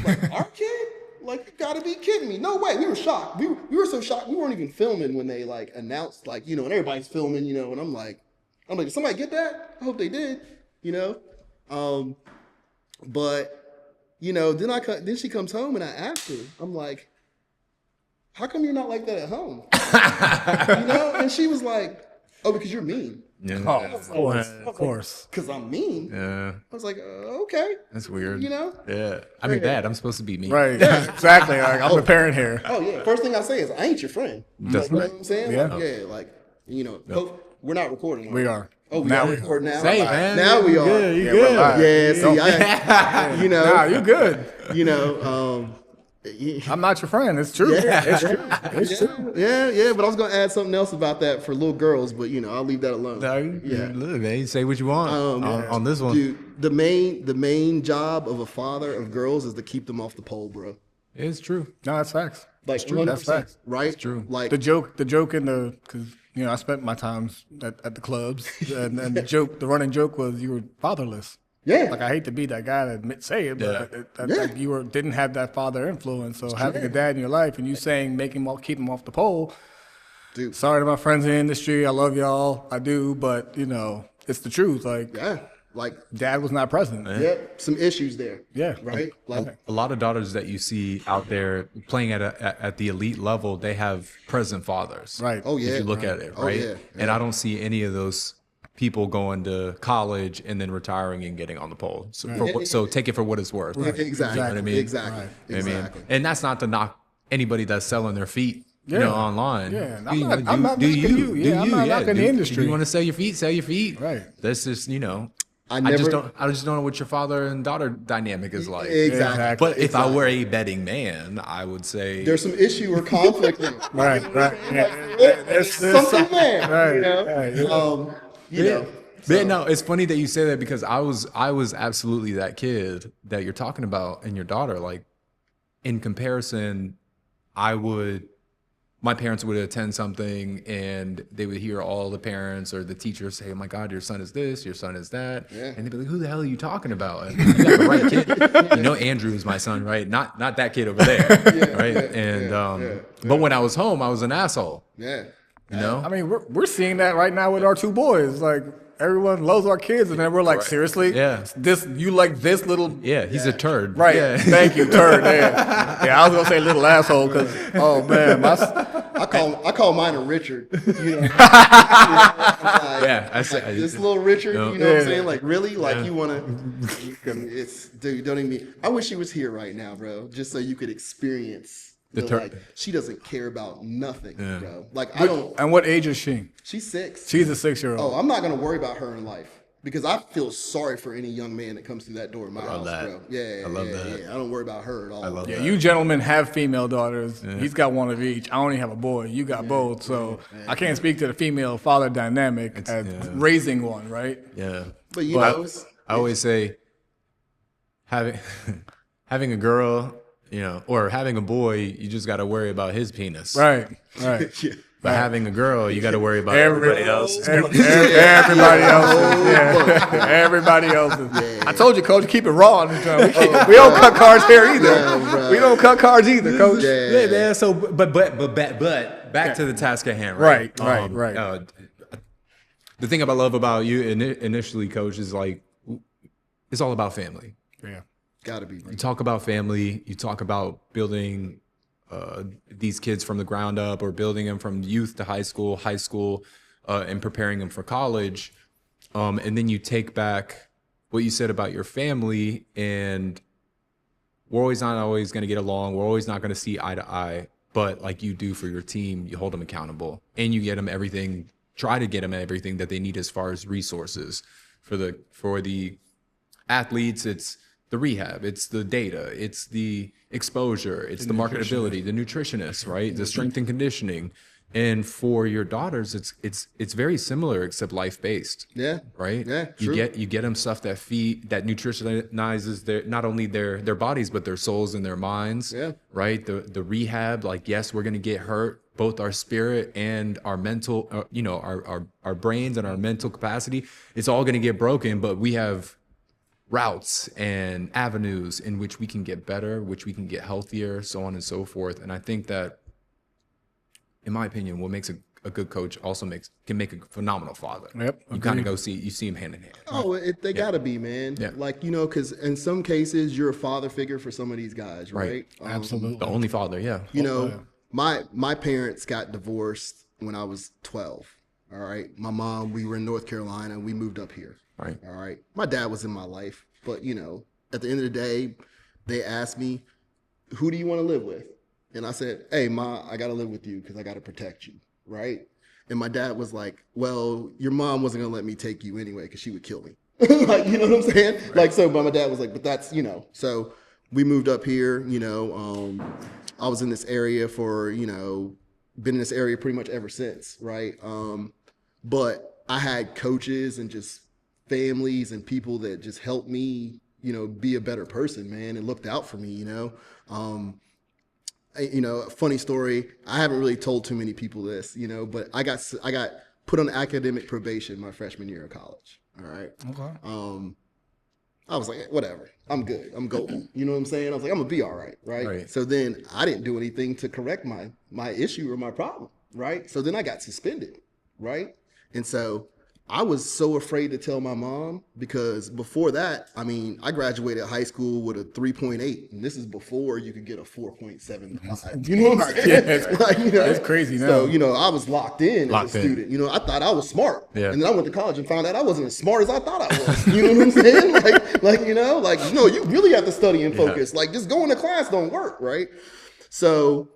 Like, our kid? Like, you gotta be kidding me. No way. We were shocked. We were so shocked. We weren't even filming when they like announced, like, and everybody's filming, and I'm like, did somebody get that? I hope they did, But, then she comes home and I asked her, I'm like, how come you're not like that at home? And she was like, oh, because you're mean. Yeah. Oh, of course. Because I'm mean. Yeah. I was like, okay. That's weird. Yeah. I mean, Dad, I'm supposed to be mean. Right. Yeah. Exactly. Like, I'm the parent here. Oh, yeah. First thing I say is, I ain't your friend. That's You know right. what I'm saying? Yeah. We're not recording. We are. Oh, we Now are we recording now? Say, man. Now we are. Yeah, you Yeah, good. we're live. Yeah, see, Nah, you good. Yeah, I'm not your friend. It's true. It's true. It's true. but I was gonna add something else about that for little girls, but I'll leave that alone. Look, man, you say what you want on this one. Dude, the main job of a father of girls is to keep them off the pole, bro. It's true. No, that's facts. Like, It's true. That's 100%, facts. right? It's true. Like The joke in because I spent my times at the clubs, and the running joke was you were fatherless. yeah, Like, I hate to be that guy to say it, but like you didn't have that father influence. So having a dad in your life and you saying keep him off the pole. dude. Sorry to my friends in the industry. I love y'all. I do, but it's the truth. Like, Yeah, like dad was not present. some issues there. Yeah. Right. Like A lot of daughters that you see out there playing at the elite level, they have present fathers. Right. oh yeah. If you look at it, Oh, right? yeah, And I don't see any of those people going to college and then retiring and getting on the pole. So, so take it for what it's worth. Exactly. You know what I mean? Exactly. Right. I mean, Exactly. and that's not to knock anybody that's selling their feet, online. Yeah, and Do I'm not knocking you. Yeah, I'm not knocking the industry. If you want to sell your feet, sell your feet. Right. That's just, I just don't know what your father and daughter dynamic is like. Exactly. But if I were a betting man, I would say There's some issue or conflict there. Right. There's something there. Right. But no, it's funny that you say that because I was absolutely that kid that you're talking about and your daughter. Like, in comparison, my parents would attend something and they would hear all the parents or the teachers say, "Oh my God, your son is this, your son is that," and they'd be like, "Who the hell are you talking about?" And you got the right kid. Andrew is my son, right? Not that kid over there, right? But when I was home, I was an asshole. Yeah. I mean, we're seeing that right now with our two boys. Like, everyone loves our kids, and then we're like, seriously? Yeah. You like this little... Yeah, he's a turd. Right. Yeah. Thank you, turd. Yeah, I was going to say little asshole because, oh, man. I call mine a Richard. I say This little Richard, No. you know what I'm saying? Like, really? Like, you want to... Dude, don't even... I wish she was here right now, bro, just so you could experience... she doesn't care about nothing, bro. Like, I don't... And what age is she? She's 6. She's a 6-year-old. Oh, I'm not going to worry about her in life. Because I feel sorry for any young man that comes through that door in my house, bro. Yeah, I love that. Yeah. I don't worry about her at all. I love Yeah, that. you gentlemen have female daughters. He's got one of each. I only have a boy. You got both. So I can't speak to the female father dynamic as raising one, right? Yeah. But I always say having a girl, or having a boy, you just got to worry about his penis. Right. But having a girl, you got to worry about everybody else. Everybody else's. Yeah. Everybody else's. Yeah. I told you, Coach, keep it raw. We don't cut cards here either. We don't cut cards either, Coach. Yeah, man. So, but back to the task at hand, right? Right. The thing I love about you initially, Coach, is like it's all about family. Yeah. Gotta be. You talk about family. You talk about building these kids from the ground up, or building them from youth to high school, and preparing them for college. And then you take back what you said about your family, and we're not always going to get along. We're always not going to see eye to eye. But like you do for your team, you hold them accountable, and you get them everything. Try to get them everything that they need as far as resources for the athletes. It's the rehab, it's the data, it's the exposure, it's the marketability, the nutritionists, right? The strength and conditioning. And for your daughters, it's very similar except life-based. Yeah. Right? Yeah. True. You get them stuff that nutritionizes not only their bodies, but their souls and their minds. Yeah. Right? The rehab, like, yes, we're gonna get hurt, both our spirit and our mental, our brains and our mental capacity. It's all gonna get broken, but we're routes and avenues in which we can get better, which we can get healthier, so on and so forth. And I think that, in my opinion, what makes a good coach also can make a phenomenal father. Yep. You kind of see them hand in hand. Oh, they gotta be, man. Yeah. Like, you know, because in some cases you're a father figure for some of these guys, right? Absolutely. The only father, yeah. You know, my parents got divorced when I was 12. All right. My mom, we were in North Carolina, and we moved up here. Right. All right. My dad was in my life, but you know, at the end of the day, they asked me, "Who do you want to live with?" And I said, "Hey, Ma, I got to live with you because I got to protect you." Right. And my dad was like, "Well, your mom wasn't going to let me take you anyway because she would kill me." Like, you know what I'm saying? Right. Like, so, but my dad was like, "But that's, you know," so we moved up here, you know, I was in this area for, you know, been in this area pretty much ever since. Right. But I had coaches and just families and people that just helped me, you know, be a better person, man, and looked out for me, you know. You know, a funny story, I haven't really told too many people this, you know, but I got put on academic probation my freshman year of college. All right. Okay. I was like, whatever, I'm good, I'm golden. You know what I'm saying? I was like, I'm gonna be all right, right? So then I didn't do anything to correct my issue or my problem, right? So then I got suspended, right? And so I was so afraid to tell my mom because before that, I mean, I graduated high school with a 3.8, and this is before you could get a 4.75. You know what I'm saying? Yeah, like, you know, it's crazy now. So, you know, I was locked in as a student. You know, I thought I was smart. Yeah. And then I went to college and found out I wasn't as smart as I thought I was. You know what I'm saying? Like, you know, like, no, you really have to study and focus. Like, just going to class don't work, right? So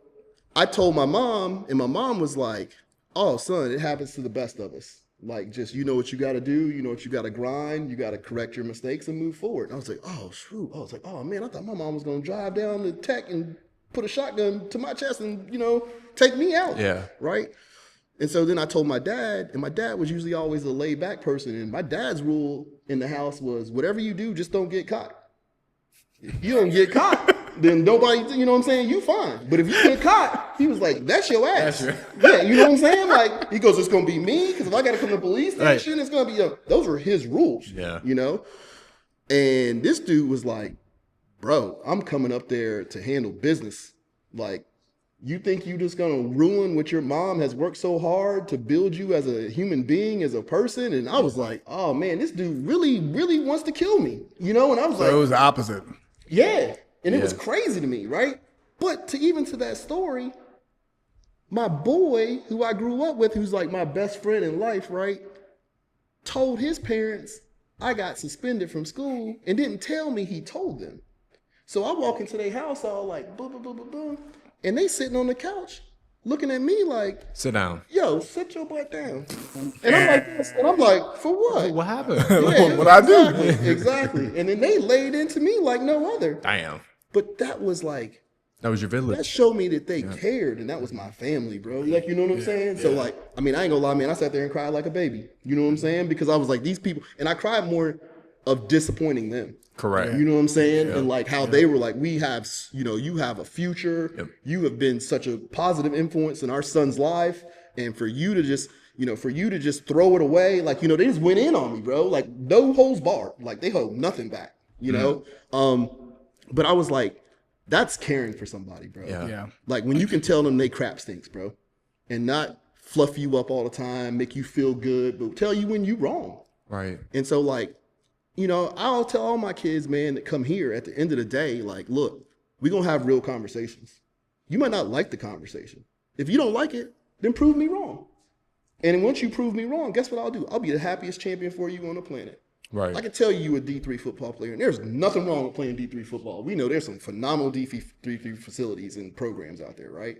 I told my mom, and my mom was like, "Oh, son, it happens to the best of us. Like, just, you know what you got to do, you know what you got to grind, you got to correct your mistakes and move forward." And I was like, oh, shoot. I was like, oh, man, I thought my mom was going to drive down to Tech and put a shotgun to my chest and, you know, take me out. Yeah. Right? And so then I told my dad, and my dad was usually always a laid back person. And my dad's rule in the house was, whatever you do, just don't get caught. If you don't get caught, then nobody, you know what I'm saying, you fine. But if you get caught, he was like, that's your ass. Yeah, you know what I'm saying? Like, he goes, it's going to be me, because if I got to come to the police station, it's going to be, those were his rules, you know? And this dude was like, bro, I'm coming up there to handle business. Like, you think you just going to ruin what your mom has worked so hard to build you as a human being, as a person? And I was like, oh, man, this dude really, really wants to kill me, you know? And I was like, it was the opposite. Yeah. And it was crazy to me, right? But to that story, my boy, who I grew up with, who's like my best friend in life, right, told his parents I got suspended from school and didn't tell me he told them. So I walk into their house all like, boom, boom, boom, boom, boom, and they sitting on the couch looking at me like, sit down. Yo, sit your butt down. And I'm like this, and I'm like, for what? What happened? Yeah, what I do? Exactly. And then they laid into me like no other. Damn. But that was like, that was your village. That showed me that they cared, and that was my family, bro. Like, you know what I'm saying? So, like, I mean, I ain't gonna lie, man. I sat there and cried like a baby. You know what I'm saying? Because I was like, these people, and I cried more of disappointing them. Correct. You know what I'm saying? And like how they were like, we have, you know, you have a future. You have been such a positive influence in our son's life, and for you to just, you know, for you to just throw it away, like, you know, they just went in on me, bro. Like, no holds barred. Like, they hold nothing back. You know. But I was like, that's caring for somebody, bro. Yeah. Like when you can tell them they crap stinks, bro, and not fluff you up all the time, make you feel good, but tell you when you wrong. Right. And so, like, you know, I'll tell all my kids, man, that come here at the end of the day, like, look, we're going to have real conversations. You might not like the conversation. If you don't like it, then prove me wrong. And once you prove me wrong, guess what I'll do? I'll be the happiest champion for you on the planet. Right. I can tell you a D3 football player, and there's nothing wrong with playing D3 football. We know there's some phenomenal D3 facilities and programs out there, right?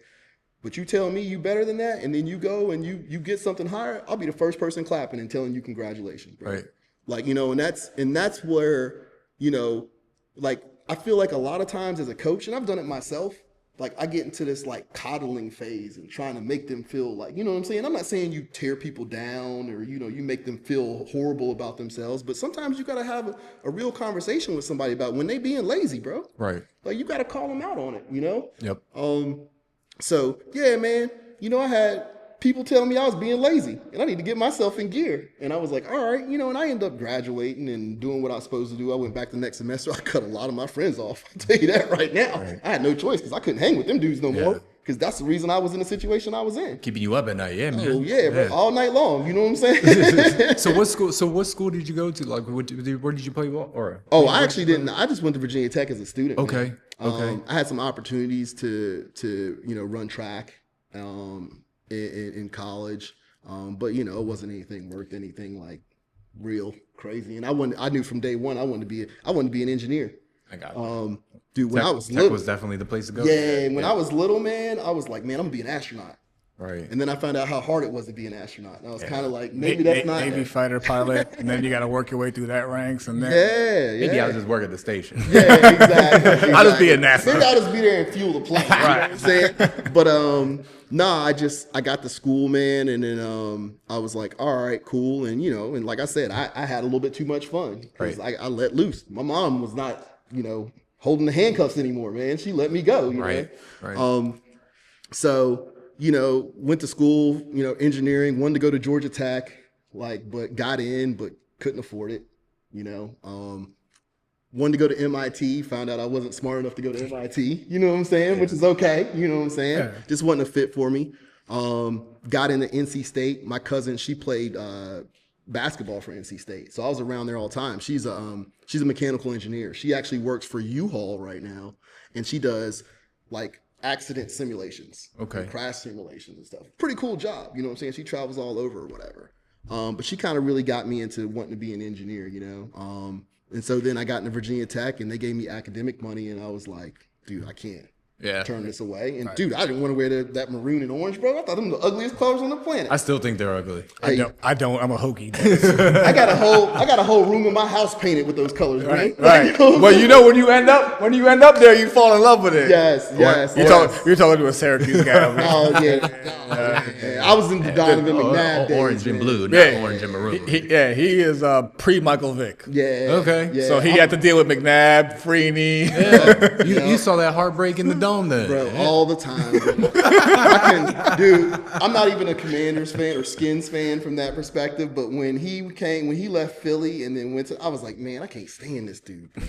But you tell me you better than that, and then you go and you get something higher, I'll be the first person clapping and telling you congratulations, bro. Right. Like, you know, and that's where, you know, like, I feel like a lot of times as a coach, and I've done it myself, like, I get into this, like, coddling phase and trying to make them feel like, you know what I'm saying? I'm not saying you tear people down or, you know, you make them feel horrible about themselves, but sometimes you got to have a real conversation with somebody about when they being lazy, bro. Right. Like, you got to call them out on it, you know? Yep. So, yeah, man, you know, I had people telling me I was being lazy and I need to get myself in gear. And I was like, all right, you know, and I ended up graduating and doing what I was supposed to do. I went back the next semester. I cut a lot of my friends off. I'll tell you that right now. Right. I had no choice because I couldn't hang with them dudes no more. Because that's the reason I was in the situation I was in. Keeping you up at night, yeah, man. Oh yeah, bro, all night long. You know what I'm saying? So what school did you go to? Like, where did you play ball? Or I actually didn't. I just went to Virginia Tech as a student. Okay, okay. I had some opportunities to run track in college, but it wasn't anything worth anything like real crazy. And I knew from day one I wanted to be an engineer. I got it. Dude, when Tech, I was little, Tech was definitely the place to go. Yeah, when I was little, man, I was like, man, I'm gonna be an astronaut. Right. And then I found out how hard it was to be an astronaut. And I was kind of like, maybe that's not Navy fighter pilot, and then you got to work your way through that ranks, and then maybe I'll just work at the station. Yeah, exactly. I'll just be a NASA. Maybe I'll just be there and fuel the plane. Right. You know what I'm saying? But I got to school, man, and then I was like, all right, cool, and and like I said, I had a little bit too much fun because I let loose. My mom was not, holding the handcuffs anymore, man. She let me go. Right. So, went to school, engineering, wanted to go to Georgia Tech, but got in, but couldn't afford it, wanted to go to MIT, found out I wasn't smart enough to go to MIT, you know what I'm saying? Yeah. Which is okay, you know what I'm saying? Yeah. Just wasn't a fit for me. Got into NC State. My cousin, she played basketball for NC State. So I was around there all the time. She's a mechanical engineer. She actually works for U-Haul right now, and she does accident simulations, crash simulations and stuff. Pretty cool job, you know what I'm saying? She travels all over or whatever. But she kind of really got me into wanting to be an engineer, and so then I got into Virginia Tech, and they gave me academic money, and I was like, dude, I can't turn this away. And dude, I didn't want to wear that maroon and orange, bro. I thought them the ugliest colors on the planet. I still think they're ugly. I don't. I'm a Hokie. I got a whole room in my house painted with those colors, right? Well, when you end up there, you fall in love with it. Yes. You're talking to a Syracuse guy. Oh yeah. I was in the Donovan McNabb days, orange and blue, not orange and maroon. He is pre-Michael Vick. Yeah. Okay. Yeah. So he had to deal with McNabb, Freeney. Yeah. You saw that heartbreak in the dome then, bro. All the time. I'm not even a Commanders fan or Skins fan from that perspective, but when he left Philly and then I was like, man, I can't stand this dude, bro.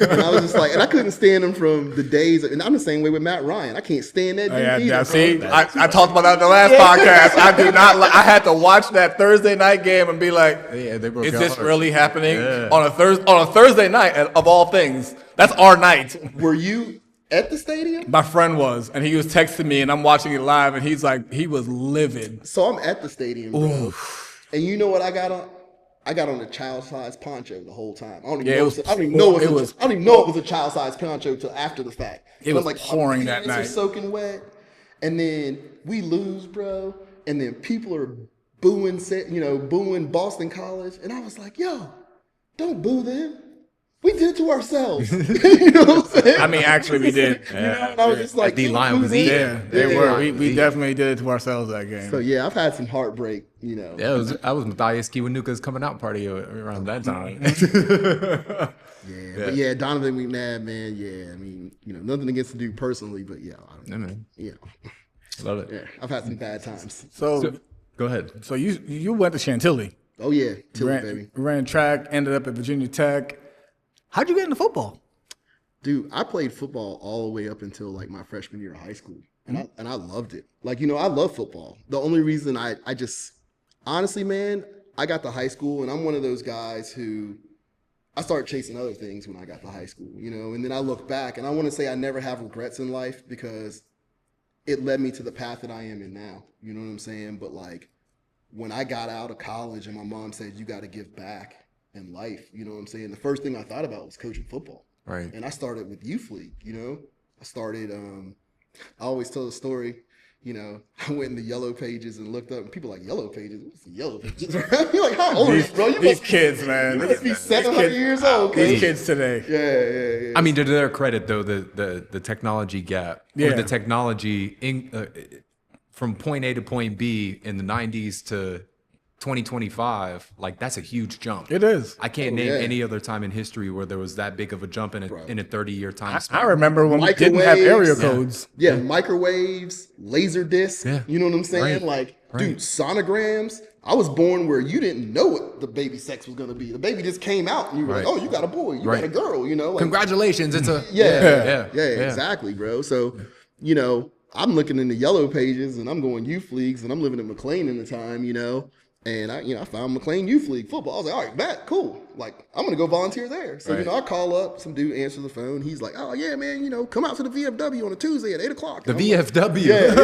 And I was just like, and I couldn't stand him from the days, and I'm the same way with Matt Ryan. I can't stand that dude either. See, I talked about that in the last podcast. I did not. I had to watch that Thursday night game and be like, is this really happening on a Thursday night of all things? That's our night. Were you at the stadium? My friend was, and he was texting me, and I'm watching it live, and he's like, he was livid. So I'm at the stadium, bro. And you know what I got on? I got on a child-sized poncho the whole time. I don't even know it was a child-sized poncho till after the fact. It was pouring that night. Soaking wet, and then we lose, bro. And then people are booing Boston College, and I was like, yo, don't boo them. We did it to ourselves. You know what I'm saying? I mean, actually, we did. And I was just like, D-line was eating. Yeah, they were. We definitely did it to ourselves that game. So, yeah, I've had some heartbreak, Yeah, I was Matthias Kiwanuka's coming out party around that time. But yeah, Donovan McNabb, man, I mean, nothing against the dude personally, but man. Love it. Yeah, I've had some bad times. So go ahead. So you went to Chantilly. Oh, yeah, Tilly, baby. Ran track, ended up at Virginia Tech. How'd you get into football? Dude, I played football all the way up until my freshman year of high school, and I loved it. I love football. The only reason I just honestly, man, I got to high school, and I'm one of those guys who I started chasing other things when I got to high school, and then I look back, and I want to say I never have regrets in life because it led me to the path that I am in now. You know what I'm saying? But when I got out of college, and my mom said you got to give back in life, you know what I'm saying? The first thing I thought about was coaching football. Right. And I started with youth league, I started, I always tell the story, I went in the yellow pages and looked up, and people like, yellow pages? What's the yellow pages? You're like, how old are you, bro? These kids, man. You must be 700 years old. These kids today. Yeah. I mean, to their credit, though, the technology gap, or the technology from point A to point B in the 90s to 2025, that's a huge jump. It is. I can't name any other time in history where there was that big of a jump in a 30-year time span. I remember when we didn't have area codes. Yeah, microwaves, laser discs. Yeah. You know what I'm saying? Right. Dude, sonograms. I was born where you didn't know what the baby sex was going to be. The baby just came out and you were like, oh, you got a boy, you got a girl, you know. Like, congratulations. It's a yeah, exactly, bro. So, you know, I'm looking in the yellow pages and I'm going youth leagues and I'm living in McLean in the time, you know. And I found McLean Youth League football. I was like, all right, bet, cool. Like, I'm gonna go volunteer there. So, you know, I call up, some dude answers the phone. He's like, oh yeah, man, you know, come out to the VFW on a Tuesday at 8:00. The VFW. Yeah. And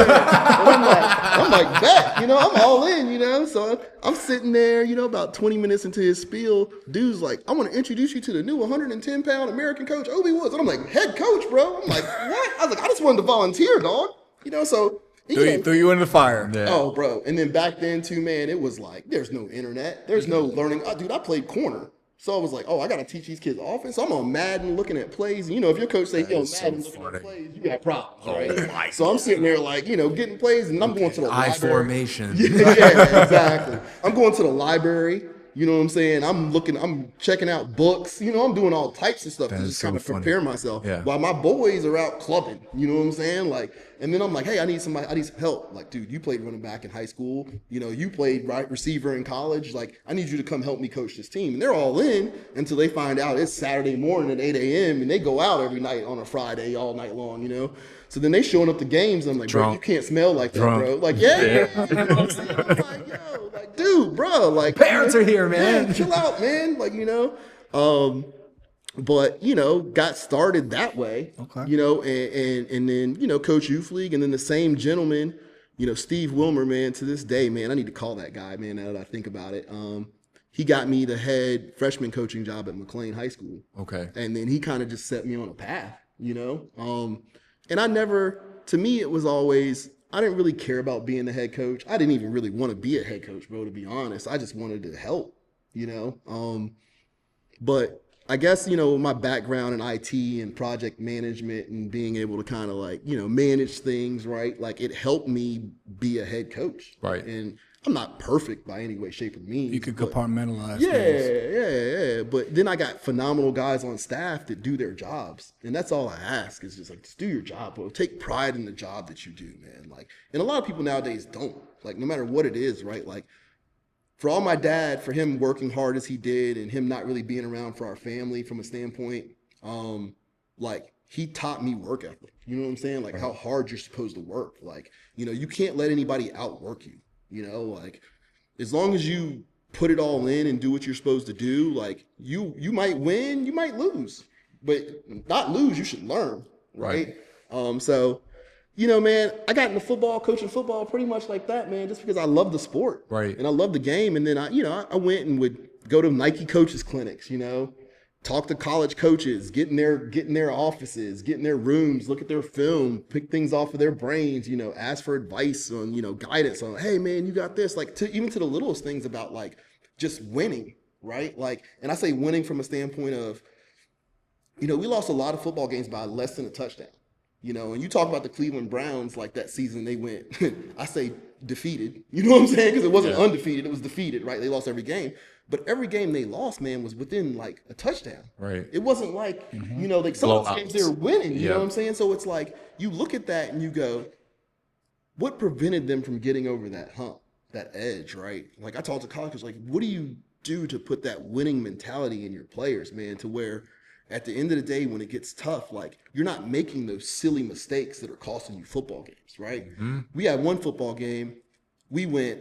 I'm like, bet, you know, I'm all in, you know. So I'm sitting there, you know, about 20 minutes into his spiel. Dude's like, I want to introduce you to the new 110-pound American Coach Obie Woods. And I'm like, head coach, bro. I'm like, what? I was like, I just wanted to volunteer, dog. You know, so threw you in the fire. Yeah. Oh, bro. And then back then, too, man, it was like, there's no internet. There's no learning. Oh, dude, I played corner. So I was like, oh, I got to teach these kids offense. So I'm on Madden looking at plays. And, you know, if your coach say, yo, Madden looking at plays, you got problems, right? So I'm sitting there like, you know, getting plays, and I'm going to the library. I-formation. Yeah, exactly. I'm going to the library. You know what I'm saying? I'm checking out books. You know, I'm doing all types of stuff to just kind of prepare myself. Yeah. While my boys are out clubbing. You know what I'm saying? Like, and then I'm like, hey, I need some help. Like, dude, you played running back in high school. You know, you played right receiver in college. Like, I need you to come help me coach this team. And they're all in until they find out it's Saturday morning at 8 a.m. and they go out every night on a Friday all night long, you know? So then they showing up to games. And I'm like, bro, you can't smell like that, bro. Like, yeah. You know what I'm saying? I'm like, yo, like, dude, bro, like parents are here, man. Chill out, man. Like, you know, but, you know, got started that way, you know, and then, you know, coach youth league. And then the same gentleman, you know, Steve Wilmer, man, to this day, man, I need to call that guy, man, now that I think about it. He got me the head freshman coaching job at McLean High School. Okay. And then he kind of just set me on a path, you know. And I never, to me, it was always, I didn't really care about being the head coach. I didn't even really want to be a head coach, bro, to be honest. I just wanted to help, you know. But I guess, you know, my background in IT and project management and being able to kind of like, you know, manage things, right? Like it helped me be a head coach. Right. And I'm not perfect by any way, shape, or means. You could compartmentalize things. Yeah. But then I got phenomenal guys on staff that do their jobs. And that's all I ask is just like, just do your job, bro. Take pride in the job that you do, man. Like, and a lot of people nowadays don't. Like, no matter what it is, right? Like, for all my dad, for him working hard as he did and him not really being around for our family from a standpoint, like, he taught me work ethic. You know what I'm saying? Like, how hard you're supposed to work. Like, you know, you can't let anybody outwork you. You know, like, as long as you put it all in and do what you're supposed to do, like, you might win, you might lose. But not lose, you should learn, right? So, you know, man, I got into football, coaching football pretty much like that, man, just because I love the sport. Right. And I love the game. And then, I went and would go to Nike coaches clinics, you know, talk to college coaches, get in their offices, get in their rooms, look at their film, pick things off of their brains, you know, ask for advice on, you know, guidance on, hey, man, you got this. Like, even to the littlest things about, like, just winning, right? Like, and I say winning from a standpoint of, you know, we lost a lot of football games by less than a touchdown. You know, and you talk about the Cleveland Browns, like that season they went, I say defeated. You know what I'm saying? Because it wasn't undefeated, it was defeated, right? They lost every game. But every game they lost, man, was within like a touchdown. Right. It wasn't like, you know, like some of those games they were winning, you know what I'm saying? So it's like, you look at that and you go, what prevented them from getting over that hump, that edge, right? Like I talk to colleges, like, what do you do to put that winning mentality in your players, man, to where at the end of the day, when it gets tough, like you're not making those silly mistakes that are costing you football games, right? Mm-hmm. We had one football game. We were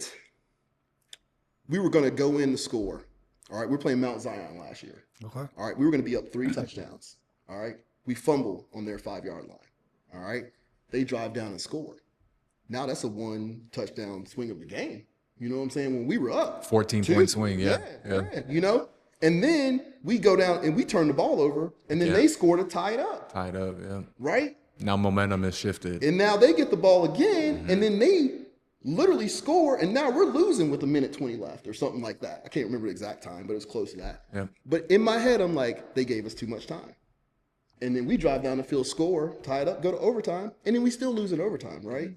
going to go in the score. All right, we're playing Mount Zion last year. Okay. All right, we were going to be up 3 touchdowns. All right, we fumble on their 5-yard line. All right, they drive down and score. Now that's a 1 touchdown swing of the game. You know what I'm saying? When we were up, 14-point swing, yeah. You know. And then we go down and we turn the ball over, and then they score to tie it up. Tied up, yeah. Right? Now momentum has shifted. And now they get the ball again, and then they literally score, and now we're losing with 1:20 left or something like that. I can't remember the exact time, but it was close to that. Yeah. But in my head, I'm like, they gave us too much time. And then we drive down the field, score, tie it up, go to overtime, and then we still lose in overtime, right?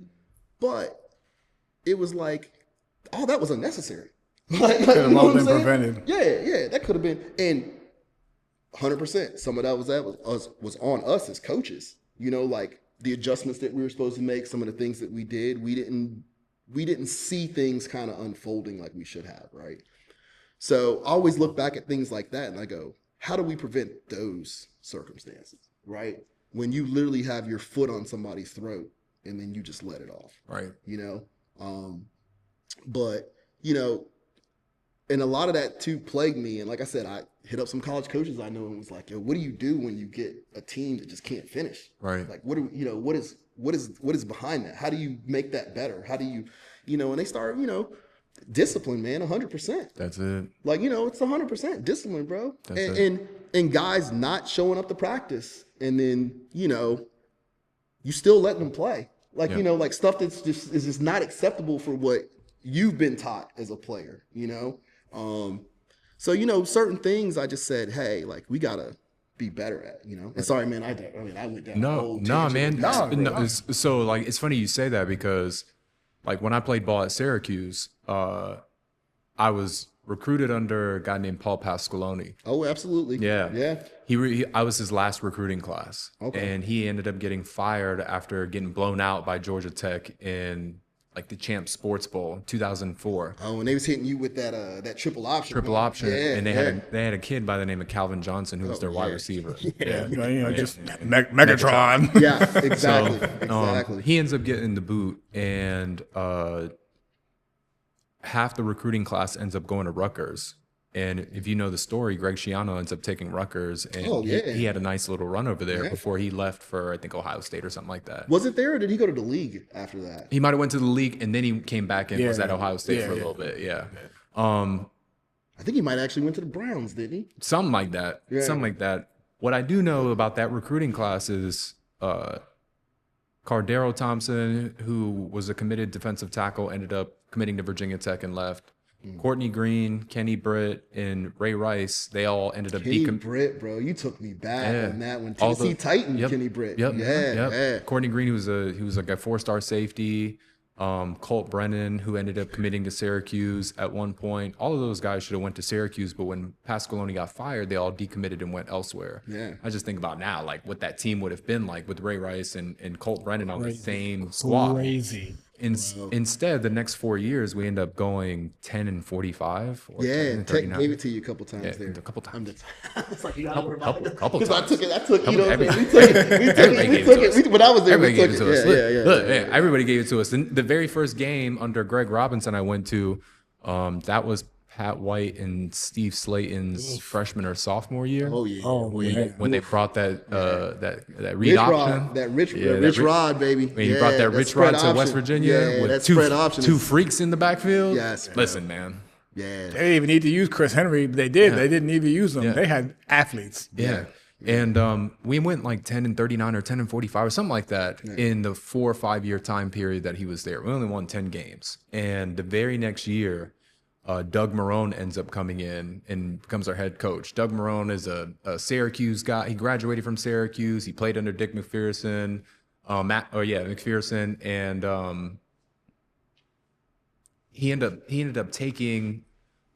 But it was like, oh, that was unnecessary. Could have all been prevented. Yeah, that could have been. And 100%, some of that was on us as coaches. You know, like the adjustments that we were supposed to make, some of the things that we did, we didn't we didn't see things kind of unfolding like we should have, right? So I always look back at things like that and I go, how do we prevent those circumstances, right? When you literally have your foot on somebody's throat and then you just let it off, Right. you know? But, you know, and a lot of that too plagued me. And like I said, I hit up some college coaches I know and was like, yo, what do you do when you get a team that just can't finish? Right. Like, what is behind that? How do you make that better? How do you, you know, and they start, you know, discipline, man, 100%. That's it. Like, you know, it's 100% discipline, bro. That's and guys not showing up to practice and then, you know, you still letting them play. Like, you know, like stuff that's just not acceptable for what you've been taught as a player, you know? So, you know, certain things I just said, hey, like we gotta be better at, you know? And sorry, man, I went down a whole tangent. No. So like, it's funny you say that because like when I played ball at Syracuse, I was recruited under a guy named Paul Pasqualoni. Oh, absolutely. Yeah. I was his last recruiting class. Okay. And he ended up getting fired after getting blown out by Georgia Tech in like the Champs Sports Bowl 2004. Oh, and they was hitting you with that triple option. Triple option. Yeah, and they had a kid by the name of Calvin Johnson who was their wide receiver. Yeah, you know, just Megatron. Yeah, exactly. So, exactly. He ends up getting the boot, and half the recruiting class ends up going to Rutgers. And if you know the story, Greg Schiano ends up taking Rutgers, and he had a nice little run over there before he left for, I think, Ohio State or something like that. Was it there, or did he go to the league after that? He might have went to the league, and then he came back and was at Ohio State for a little bit. Yeah. I think he might actually went to the Browns, didn't he? Something like that. Yeah. Something like that. What I do know about that recruiting class is Cardero Thompson, who was a committed defensive tackle, ended up committing to Virginia Tech and left. Courtney Green, Kenny Britt, and Ray Rice, they all ended up Kenny Britt, bro. You took me back on that one. Tennessee Titan, Kenny Britt. Courtney Green, he was like a 4-star safety. Colt Brennan, who ended up committing to Syracuse at one point. All of those guys should have went to Syracuse, but when Pasqualoni got fired, they all decommitted and went elsewhere. Yeah. I just think about now, like what that team would have been like with Ray Rice and Colt Brennan on the same squad. Crazy. Instead, the next 4 years, we end up going 10-45. Or 10 Tech gave it to you a couple times there. A couple times. It's like, Couple times. I took Ito. Everybody We took it. When I was there, we took it. Look, everybody gave it to us. The very first game under Greg Robinson I went to, that was Pat White and Steve Slayton's freshman or sophomore year. Oh yeah. When they brought that read option. Rich Rod, baby. When he brought that Rich Rod to West Virginia with two freaks in the backfield. Yes. Listen, man. Yeah. They didn't even need to use Chris Henry. They did. They didn't even use them. They had athletes. Yeah. And we went like 10-39 or 10-45 or something like that in the 4 or 5 year time period that he was there. We only won 10 games. And the very next year, Doug Marrone ends up coming in and becomes our head coach. Doug Marrone is a Syracuse guy. He graduated from Syracuse. He played under Dick McPherson, McPherson, and he ended up taking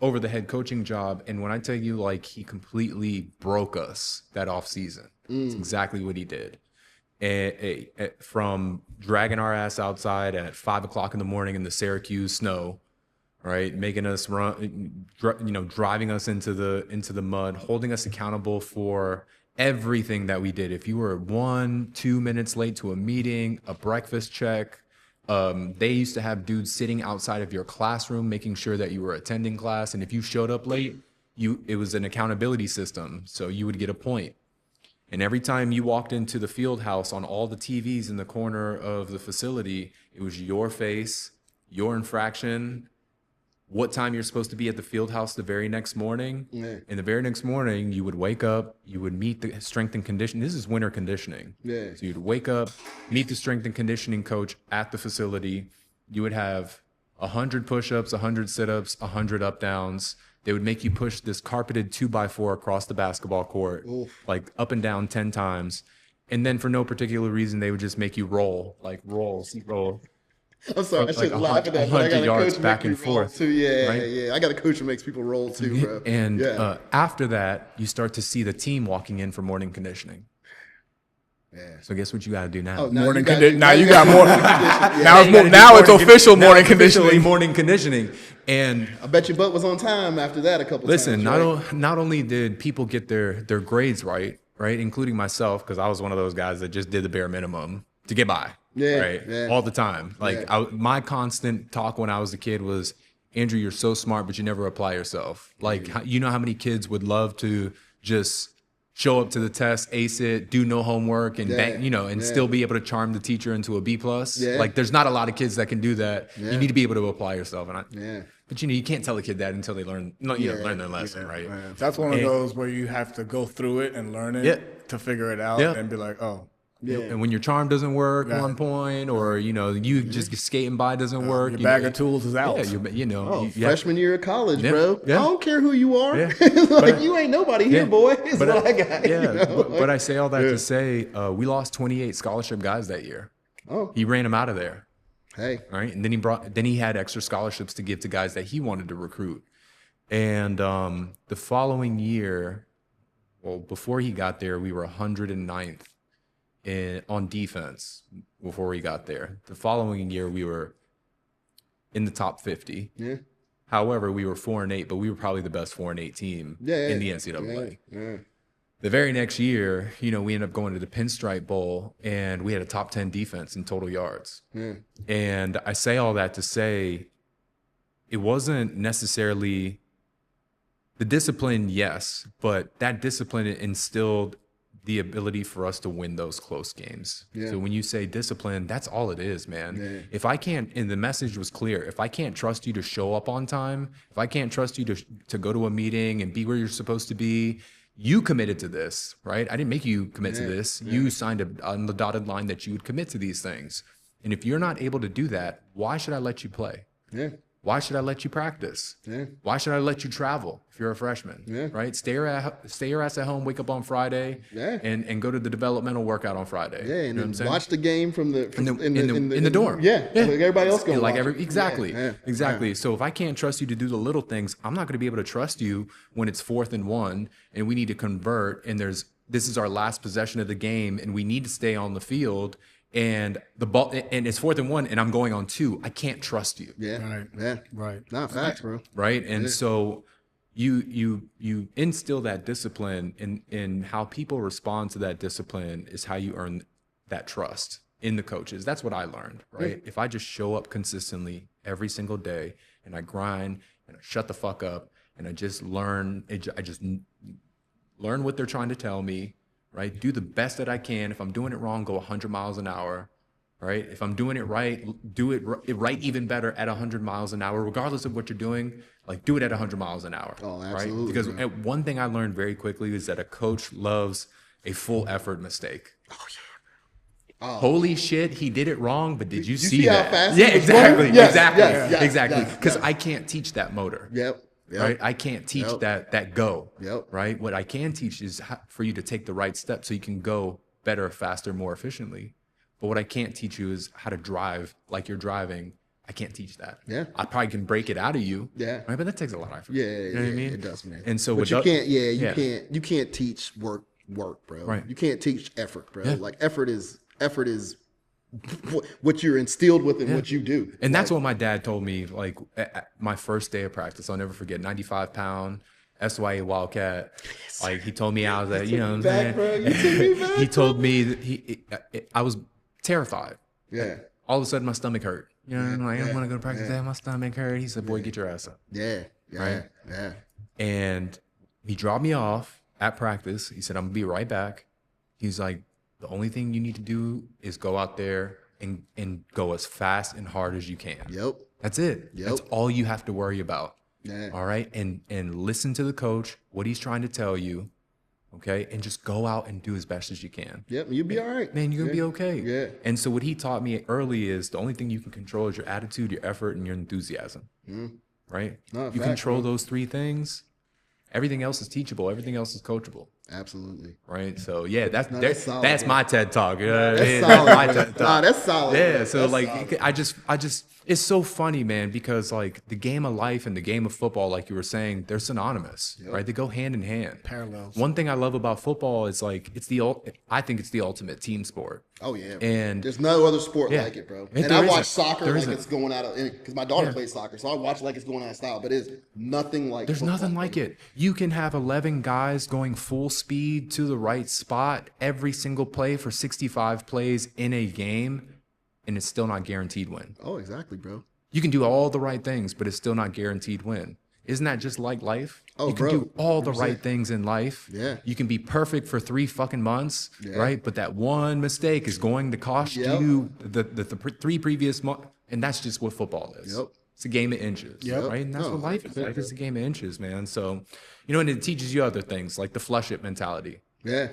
over the head coaching job. And when I tell you, like, he completely broke us that offseason. It's exactly what he did. From dragging our ass outside at 5 o'clock in the morning in the Syracuse snow, right, making us run, driving us into the mud, holding us accountable for everything that we did. If you were 1-2 minutes late to a meeting, a breakfast check, they used to have dudes sitting outside of your classroom making sure that you were attending class. And if you showed up late, it was an accountability system, so you would get a point. And every time you walked into the field house, on all the TVs in the corner of the facility, it was your face, your infraction, what time you're supposed to be at the field house the very next morning. Yeah. And the very next morning, you would wake up, you would meet the strength and conditioning. This is winter conditioning. Yeah. So you'd wake up, meet the strength and conditioning coach at the facility. You would have 100 push-ups, 100 sit-ups, 100 up-downs. They would make you push this carpeted 2x4 across the basketball court, like up and down 10 times. And then for no particular reason, they would just make you roll. I'm sorry, I shouldn't laugh at that. 100 yards back and forth too. Yeah. I got a coach who makes people roll too, bro. And after that, you start to see the team walking in for morning conditioning. So guess what you got to do now? Oh, Now you got more. Yeah. Now it's official morning conditioning. Morning conditioning. And I bet your butt was on time after that a couple listen, times. Listen, not only did people get their grades right, including myself, because I was one of those guys that just did the bare minimum to get by, all the time. Like my constant talk when I was a kid was, Andrew, you're so smart, but you never apply yourself. Like, you know how many kids would love to just show up to the test, ace it, do no homework, and still be able to charm the teacher into a B+. Like, there's not a lot of kids that can do that. You need to be able to apply yourself. But you can't tell a kid that until they learn their lesson, right? That's one of those where you have to go through it and learn it to figure it out and be like, oh. Yeah. And when your charm doesn't work at one point, or you just skating by doesn't work, your bag of tools is out. Freshman year of college, bro. I don't care who you are. You ain't nobody here, boy. Is what I got. But I say all that to say, we lost 28 scholarship guys that year. Oh, he ran them out of there. Hey, right, and then he had extra scholarships to give to guys that he wanted to recruit. And the following year, well, before he got there, we were 109th. On defense before we got there. The following year, we were in the top 50. Yeah. However, we were 4-8, but we were probably the best 4-8 team in the NCAA. Yeah. The very next year, we ended up going to the Pinstripe Bowl, and we had a top 10 defense in total yards. Yeah. And I say all that to say it wasn't necessarily the discipline, yes, but that discipline instilled the ability for us to win those close games. Yeah. So when you say discipline, that's all it is, man. Yeah. If I can't, and the message was clear, if I can't trust you to show up on time, if I can't trust you to go to a meeting and be where you're supposed to be, you committed to this, right? I didn't make you commit to this. You signed on the dotted line that you would commit to these things. And if you're not able to do that, why should I let you play? Yeah. Why should I let you practice? Yeah. Why should I let you travel if you're a freshman? Yeah. Right? Stay your ass at home, wake up on Friday, and go to the developmental workout on Friday. Yeah, and then watch the game in the dorm. Yeah. Like everybody else going exactly. Yeah. So if I can't trust you to do the little things, I'm not going to be able to trust you when it's 4th and 1 and we need to convert and this is our last possession of the game and we need to stay on the field. And the ball, and it's 4th and 1, and I'm going on 2. I can't trust you. Yeah, right. Yeah, right. Not facts, bro. Right, and so you instill that discipline, and how people respond to that discipline is how you earn that trust in the coaches. That's what I learned. Right, if I just show up consistently every single day, and I grind, and I shut the fuck up, and I just learn. I just learn what they're trying to tell me. Right? Do the best that I can. If I'm doing it wrong, go 100 miles an hour. Right? If I'm doing it right, do it right even better at 100 miles an hour, regardless of what you're doing. Like, do it at 100 miles an hour. Oh, absolutely. Right? Because one thing I learned very quickly is that a coach loves a full effort mistake. Oh, yeah. Oh. Holy shit, he did it wrong, but did you see that? How fast exactly. Yes, Exactly. Because I can't teach that motor. Yep. Right, I can't teach that go. Yep. Right, what I can teach is for you to take the right steps so you can go better, faster, more efficiently. But what I can't teach you is how to drive like you're driving. I can't teach that. Yeah, I probably can break it out of you. Yeah, right, but that takes a lot of effort. Yeah, you know what I mean? It does, man. And so, but you can't. Yeah, you can't teach work, bro. Right. You can't teach effort, bro. Yeah. Like effort is what you're instilled with and what you do. And that's what my dad told me, like, at my first day of practice. I'll never forget, 95-pound SYA Wildcat. Like, he told me I was like, you know what I'm saying? Bro. You took me back, he told me that I was terrified. Yeah. Like, all of a sudden, my stomach hurt. You know, I'm like, I don't want to go to practice today. My stomach hurt. He said, boy, get your ass up. Yeah. Right? Yeah. And he dropped me off at practice. He said, I'm going to be right back. He's like, the only thing you need to do is go out there and go as fast and hard as you can. Yep. That's it. Yep. That's all you have to worry about. Yeah. All right. And listen to the coach, what he's trying to tell you. Okay. And just go out and do as best as you can. Yep. You'll be all right. Man, you're going to be okay. Yeah. And so what he taught me early is the only thing you can control is your attitude, your effort, and your enthusiasm. Right? No, you control those 3 things. Everything else is teachable. Everything else is coachable. Absolutely. Right. So yeah, that's solid, that's bro. my TED talk. That's solid. My TED talk. That's solid. Yeah. Bro. So That's like, solid. I just, it's so funny, man, because like the game of life and the game of football, like you were saying, they're synonymous, right? They go hand in hand. Parallels. One thing I love about football is like I think it's the ultimate team sport. Oh yeah, and there's no other sport like it, bro. And I watch soccer like it's going out of, because my daughter plays soccer, so I watch like it's going out of style. But it's nothing like. There's nothing like it. You can have 11 guys going full speed to the right spot every single play for 65 plays in a game, and it's still not guaranteed win. Oh, exactly, bro. You can do all the right things, but it's still not guaranteed win. Isn't that just like life? Oh, you can do all the right things in life. Yeah. You can be perfect for 3 fucking months, right? But that one mistake is going to cost you the 3 previous months, and that's just what football is. Yep. It's a game of inches, right? And that's what life is. Life is a game of inches, man. So, and it teaches you other things like the flush it mentality. Yeah.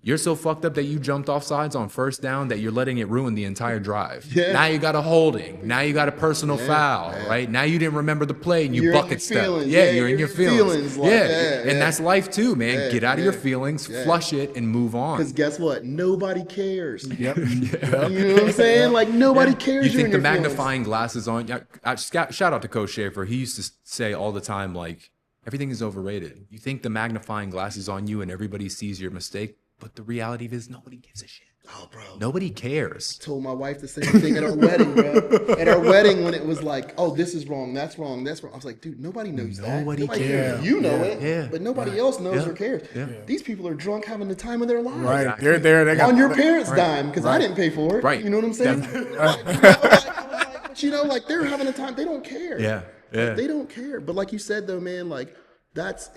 You're so fucked up that you jumped off sides on first down that you're letting it ruin the entire drive. Yeah. Now you got a holding. Now you got a personal foul, right? Now you didn't remember the play and you bucket step. Yeah, you're in your feelings. And that's life too, man. Yeah, Get out of your feelings, flush it, and move on. Because guess what? Nobody cares. Yep. You know what I'm saying? Like nobody cares. You think the magnifying glass is on? Shout out to Coach Schaefer. He used to say all the time, like, everything is overrated. You think the magnifying glass is on you and everybody sees your mistake, but the reality is nobody gives a shit. Oh, bro. Nobody cares. Told my wife the same thing at our wedding, bro. At our wedding, when it was like, oh, this is wrong, that's wrong, that's wrong. I was like, dude, nobody knows that. Nobody cares. You know it, but nobody else knows or cares. Yeah. These people are drunk having the time of their lives. Right. Exactly. They're there. They got On your parents' dime, because I didn't pay for it. Right. You know what I'm saying? Like, they're having a time. They don't care. Yeah. Like, they don't care. But like you said, though, man, like, that's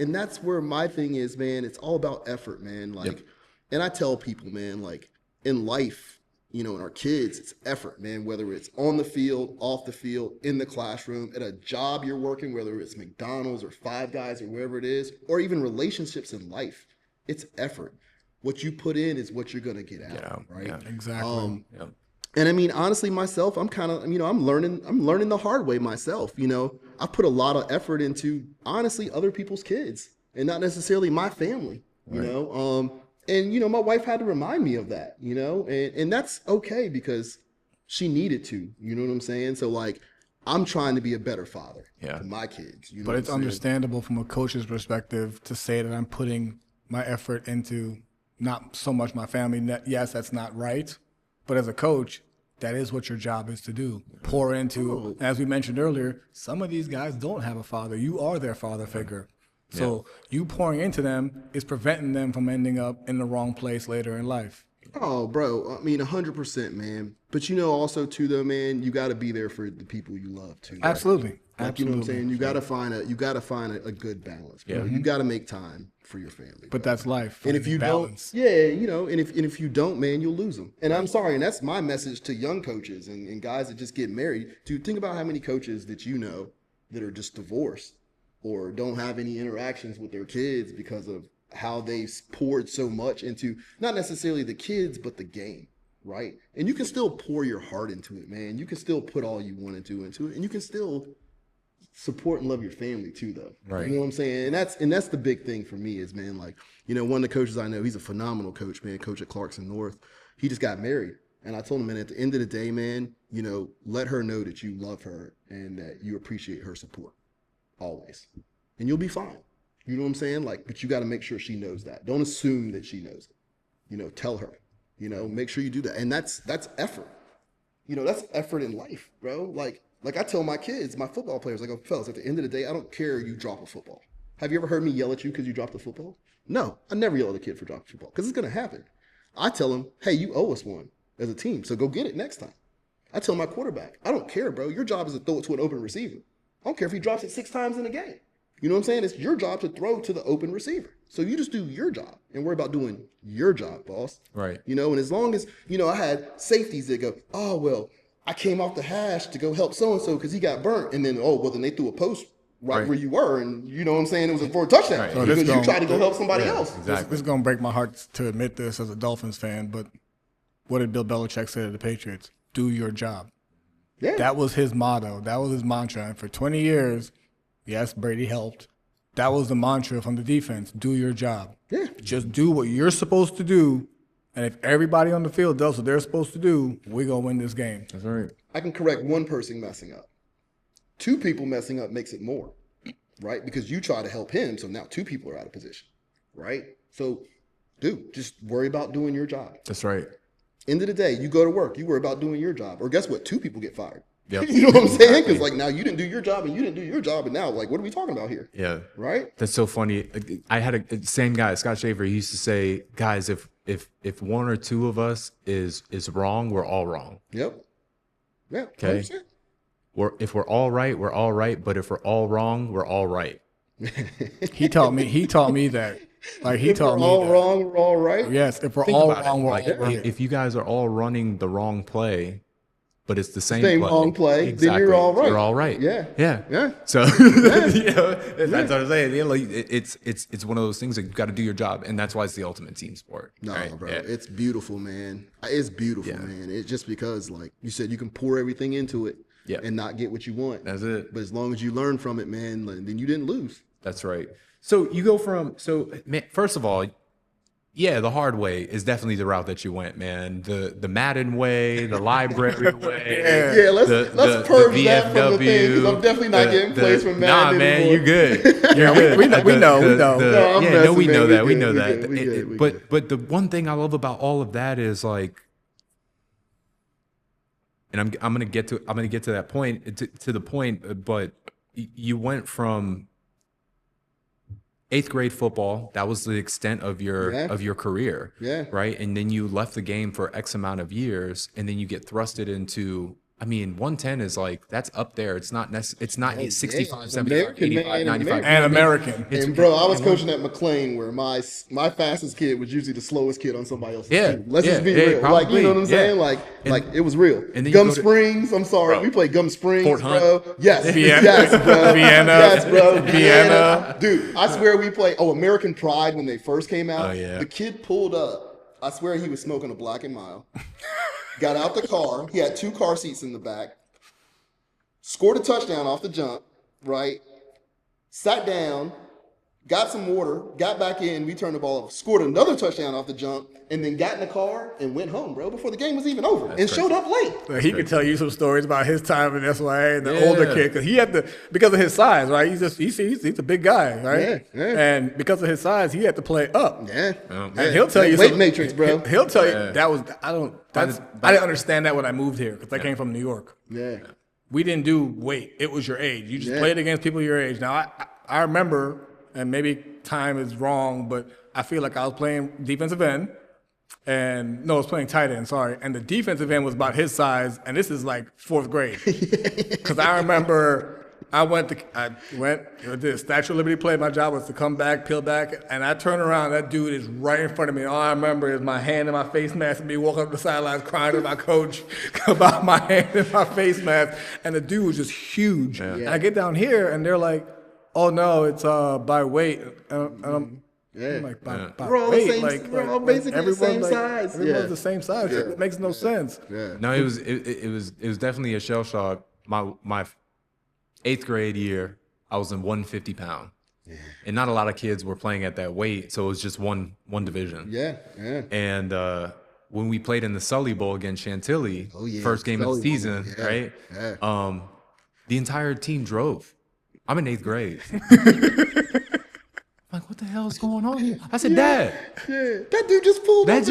where my thing is, man. It's all about effort, man. Like, and I tell people, man, like, in life, in our kids, it's effort, man, whether it's on the field, off the field, in the classroom, at a job you're working, whether it's McDonald's or Five Guys or wherever it is, or even relationships in life. It's effort. What you put in is what you're going to get out, right? Yeah, exactly. And I mean, honestly, myself, I'm kind of, I'm learning the hard way myself. I put a lot of effort into, honestly, other people's kids and not necessarily my family, you know? And, my wife had to remind me of that, and that's okay because she needed to, you know what I'm saying? So like, I'm trying to be a better father to my kids. But it's understandable from a coach's perspective to say that I'm putting my effort into not so much my family. Yes, that's not right. But as a coach, that is what your job is to do. Pour into, as we mentioned earlier, some of these guys don't have a father. You are their father figure. So you pouring into them is preventing them from ending up in the wrong place later in life. Oh, bro. 100%, man. But also too, though, man, you got to be there for the people you love too. Absolutely. Like, Absolutely. You know what I'm saying? You got to find a good balance, bro. You got to make time for your family. But that's life. And if you balance. don't, and if you don't, man, you'll lose them. And I'm sorry, and that's my message to young coaches and guys that just get married. Dude, think about how many coaches that that are just divorced or don't have any interactions with their kids because of how they poured so much into not necessarily the kids, but the game, right? And you can still pour your heart into it, man. You can still put all you want to do into it, and you can still support and love your family too, though. Right. You know what I'm saying? And that's the big thing for me is, man, like, one of the coaches I know, he's a phenomenal coach, man, coach at Clarkson North. He just got married. And I told him, man, at the end of the day, man, let her know that you love her and that you appreciate her support always. And you'll be fine. You know what I'm saying? Like, but you got to make sure she knows that. Don't assume that she knows it. Tell her, make sure you do that. And that's effort. That's effort in life, bro. Like I tell my kids, my football players, I go, fellas, at the end of the day, I don't care you drop a football. Have you ever heard me yell at you because you dropped a football? No, I never yell at a kid for dropping a football because it's going to happen. I tell them, hey, you owe us one as a team, so go get it next time. I tell my quarterback, I don't care, bro. Your job is to throw it to an open receiver. I don't care if he drops it 6 times in a game. You know what I'm saying? It's your job to throw to the open receiver. So you just do your job and worry about doing your job, boss. Right. And as long as, I had safeties that go, oh, well, I came off the hash to go help so-and-so because he got burnt. And then, then they threw a post right where you were. And you know what I'm saying? It was for a touchdown. Right. So because you tried to go help somebody else. Exactly. This is going to break my heart to admit this as a Dolphins fan, but what did Bill Belichick say to the Patriots? Do your job. Yeah. That was his motto. That was his mantra. And for 20 years, yes, Brady helped, that was the mantra from the defense. Do your job. Yeah. Just do what you're supposed to do. And if everybody on the field does what they're supposed to do, we're going to win this game. That's right. I can correct one person messing up. 2 people messing up makes it more, right? Because you try to help him, so now 2 people are out of position, right? So, dude, just worry about doing your job. That's right. End of the day, you go to work, you worry about doing your job. Or guess what? 2 people get fired. Yep. You know what I'm saying? Because like now you didn't do your job and you didn't do your job, and now like what are we talking about here? Yeah. Right? That's so funny. I had a same guy, Scott Schaefer. He used to say, guys, if 1 or 2 of us is wrong, we're all wrong. Yep. Yeah. Okay. 100%. If we're all right, we're all right. But if we're all wrong, we're all right. He taught me that. Like he If taught we're me all that. wrong, we're all right. Yes, if we're Think all about wrong, it. we're Like, all right. if you guys are all running the wrong play, but it's the same wrong play, then you're all right. You're all right. Yeah. Yeah. Yeah. So that's what I'm saying. You know, like, it's one of those things that you got to do your job, and that's why it's the ultimate team sport. No, right? bro. Yeah. It's beautiful, man. It's beautiful, man. It's just because, like you said, you can pour everything into it and not get what you want. That's it. But as long as you learn from it, man, like, then you didn't lose. That's right. So you go from man, first of all, yeah, the hard way is definitely the route that you went, man. The Madden way, the library way. Yeah, let's purge that from the thing, because I'm definitely not getting plays from Madden Nah, man, anymore. you're good. You're good. we know. No, I'm yeah, messing, we man. know that. We We good, know we that. good, we good, we But the one thing I love about all of that is like, and I'm gonna get to that point to the point, but you went from 8th grade football. That was the extent of your career. Yeah. Right. And then you left the game for X amount of years, and then you get thrusted into. I mean, 110 is like, that's up there. It's not 65, 75, American, 85, man, 95. And American. And bro, I was coaching at McLean, where my fastest kid was usually the slowest kid on somebody else's team. Let's just be real. Like, you know what I'm saying? Like it was real. And then Gum Springs. I'm sorry, Bro. we played Gum Springs, Fort Hunt. bro. Yes, Vienna. yes, bro. Vienna. Yes, bro. Vienna. Dude, I swear we played. Oh, American Pride when they first came out. Oh, yeah. The kid pulled up. I swear he was smoking a Black and Mild. Got out the car. He had 2 car seats in the back. Scored a touchdown off the jump, right? Sat down, got some water, got back in, we turned the ball over, scored another touchdown off the jump, and then got in the car and went home, bro, before the game was even over, and showed up late. So he could tell you some stories about his time in SYA and the older kid, because he had to, because of his size, right? He's a big guy, right? Yeah. And because of his size, he had to play up. Yeah. And he'll tell you Weight some- matrix, bro. He'll tell you that was I didn't understand that when I moved here, because I came from New York. Yeah. We didn't do weight. It was your age. You just played against people your age. Now, I remember, and maybe time is wrong, but I feel like I was playing defensive end. I was playing tight end, sorry. And the defensive end was about his size, and this is like 4th grade. Because I remember I went with the Statue of Liberty play. My job was to come back, peel back, and I turn around. That dude is right in front of me. All I remember is my hand in my face mask and me walking up the sidelines crying to my coach about my hand in my face mask. And the dude was just huge. Yeah. And I get down here, and they're like, "Oh no, it's by weight." And I'm like, by We're all weight, the same. We're all basically the same size. Everyone's the same size. Yeah. It makes no sense. Yeah. No, it was definitely a shell shock. My 8th grade year, I was in 150 pound, and not a lot of kids were playing at that weight, so it was just one division. Yeah. And when we played in the Sully Bowl against Chantilly, first game of the season, right? Yeah. The entire team drove. I'm in 8th grade. I'm like, what the hell is going on here? I said, Dad, That dude just pulled up.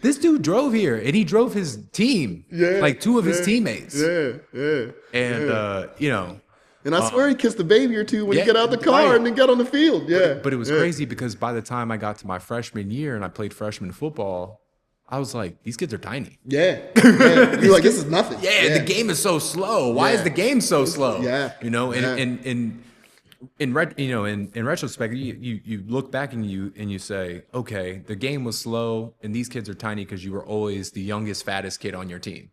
this dude drove here, and he drove his team, like 2 of his teammates. Yeah. And you know. And I swear he kissed a baby or 2 when he got out the car and then got on the field. Yeah. But it was crazy because by the time I got to my freshman year and I played freshman football, I was like, these kids are tiny. Yeah. You're like, this is nothing. Yeah, the game is so slow. Why is the game so slow? Yeah. You know, in retrospect, you look back and you say, okay, the game was slow and these kids are tiny because you were always the youngest, fattest kid on your team.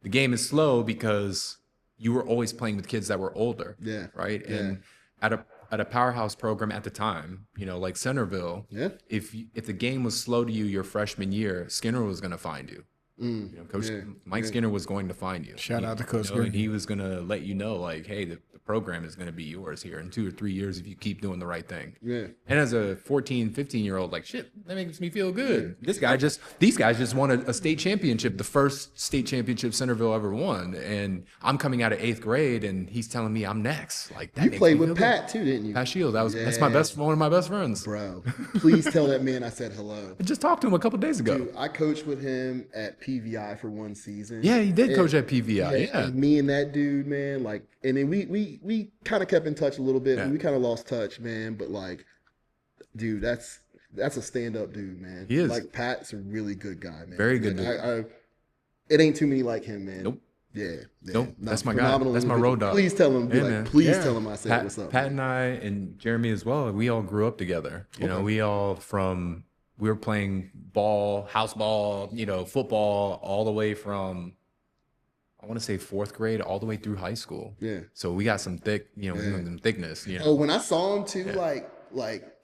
The game is slow because you were always playing with kids that were older. Yeah. Right. Yeah. And at a powerhouse program at the time, you know, like Centerville, if the game was slow to you your freshman year, Skinner was going to find you. You know, Coach Mike Skinner was going to find you. Shout out to Coach Skinner. And he was going to let you know, like, hey, the program is going to be yours here in 2 or 3 years if you keep doing the right thing. Yeah. And as a 14, 15-year-old, like, shit, that makes me feel good. These guys just won a state championship, the first state championship Centerville ever won. And I'm coming out of 8th grade, and he's telling me I'm next. Like, that You makes played me with feel Pat good. too, didn't you? Pat Shield. That's one of my best friends. Bro, please tell that man I said hello. I just talked to him a couple days ago. Dude, I coached with him at PVI for one season. Yeah, he did coach at PVI. Yeah. And me and that dude, man, like, and then we kind of kept in touch a little bit. Yeah. We kind of lost touch, man. But like, dude, that's a stand-up dude, man. He is. Like, Pat's a really good guy, man. Very good Like, dude. It ain't too many like him, man. Nope. Yeah. Nope. No, That's my guy. phenomenal That's my individual. road dog. Please tell him. Yeah, man. Please tell him I said what's up. Pat and I and Jeremy as well. We all grew up together. You know, we were playing ball, house ball, football, all the way from, I want to say 4th grade all the way through high school. Yeah. So we got some thick, some thickness. Oh, when I saw him too, like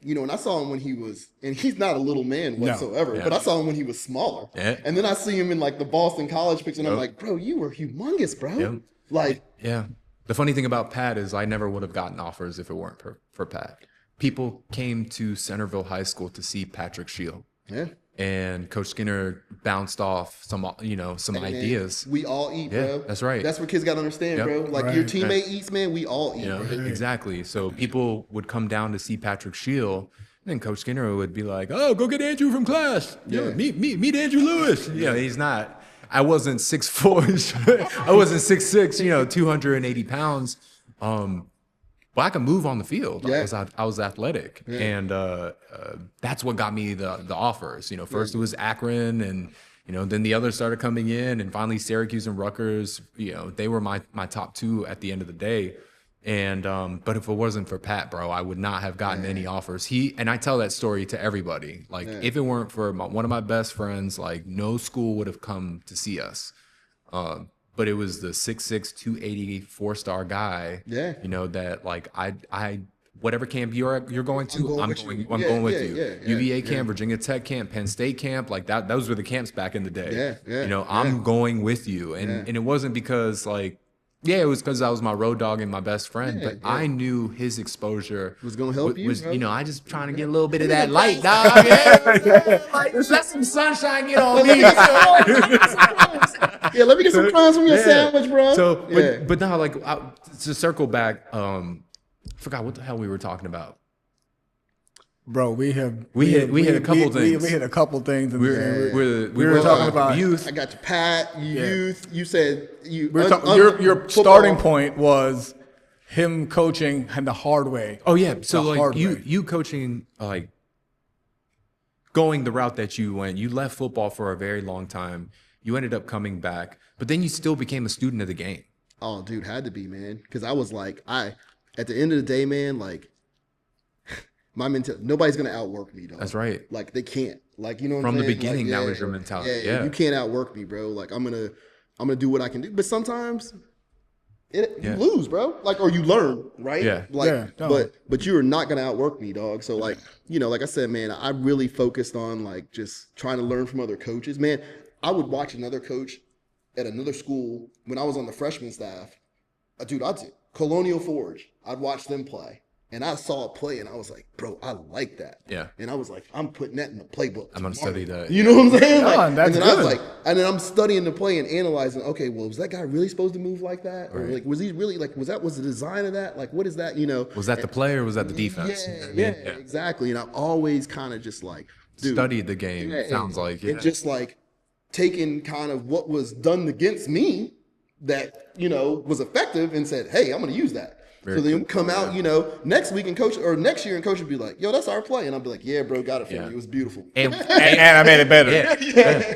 when I saw him when he was, and he's not a little man whatsoever, Yeah. but I saw him when he was smaller. Yeah. And then I see him in like the Boston College picture, and I'm like, bro, you were humongous, bro. Yep. Like, Yeah. The funny thing about Pat is I never would have gotten offers if it weren't for Pat. People came to Centerville High School to see Patrick Shield. yeah. And Coach Skinner bounced off some ideas. We all eat, Yeah, bro. that's right. That's what kids got to understand, Yep. bro. Like, your teammate eats, man, we all eat, bro. Exactly. So people would come down to see Patrick Shield, and then Coach Skinner would be like, "Oh, go get Andrew from class. Yeah. Meet Andrew Lewis." He's not. I wasn't 6'4". I wasn't 6'6". 280 pounds. But I could move on the field. Yeah. I was athletic, and that's what got me the offers. First it was Akron, and then the others started coming in, and finally Syracuse and Rutgers. They were my top 2 at the end of the day. And but if it wasn't for Pat, bro, I would not have gotten any offers. And I tell that story to everybody. Like, if it weren't for one of my best friends, like, no school would have come to see us. But it was the 6'6", 280 4-star guy. Yeah. That, like, I whatever camp you're going to, I'm going with you. UVA camp, Virginia Tech camp, Penn State camp, like that. Those were the camps back in the day. I'm going with you, and it wasn't because like. Yeah, it was because I was my road dog and my best friend, but I knew his exposure was gonna help you. Bro. I just trying to get a little bit of that light, dog. Like, let some sunshine get on me. Yeah, let me get some crumbs from your sandwich, bro. So, but now, like, to circle back, forgot what the hell we were talking about. Bro, we hit a couple things. We hit a couple things. We were talking about youth. I got your Pat, youth. You said you. Your starting point was him coaching and the hard way. Oh yeah, so like you coaching, like going the route that you went. You left football for a very long time. You ended up coming back, but then you still became a student of the game. Oh, dude, had to be, man, because I was like, at the end of the day, man, like. My mentality, nobody's gonna outwork me, dog. That's right. Like, they can't. Like, you know what From I'm saying? the beginning, like, that was your mentality. Yeah. You can't outwork me, bro. Like, I'm gonna do what I can do. But sometimes you lose, bro. Like, or you learn, right? Yeah. Like, but you are not gonna outwork me, dog. So like, like I said, man, I really focused on like just trying to learn from other coaches. Man, I would watch another coach at another school when I was on the freshman staff. Dude, I did Colonial Forge. I'd watch them play. And I saw it play, and I was like, bro, I like that. Yeah. And I was like, I'm putting that in the playbook. I'm going to study that. You know what I'm saying? Like, that's and then good. I was like, and then I'm studying the play and analyzing, okay, well, was that guy really supposed to move like that? Or like, was he really, like, was the design of that? Like, what is that, Was that the play or was that the defense? Yeah, exactly. And I've always kind of just like, dude. Studied the game, sounds like. Yeah. And just like taking kind of what was done against me that, was effective and said, hey, I'm going to use that. So then come out, next week and coach, or next year and coach would be like, yo, that's our play. And I'll be like, yeah, bro, got it for you. It was beautiful. And I made it better.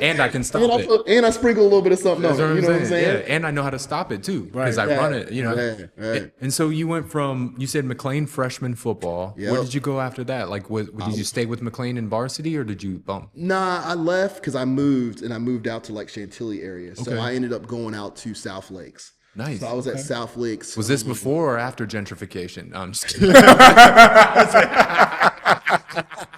And I can stop it. And I sprinkle a little bit of something on it. You know what I'm saying? Yeah. And I know how to stop it too. Because I run it, Right. And so you went from, you said McLean freshman football. Yep. Where did you go after that? Like, did you stay with McLean in varsity or did you bump? Nah, I left because I moved out to like Chantilly area. So I ended up going out to South Lakes. Nice. So I was at South Lakes. Was this before or after gentrification? No, I'm just kidding.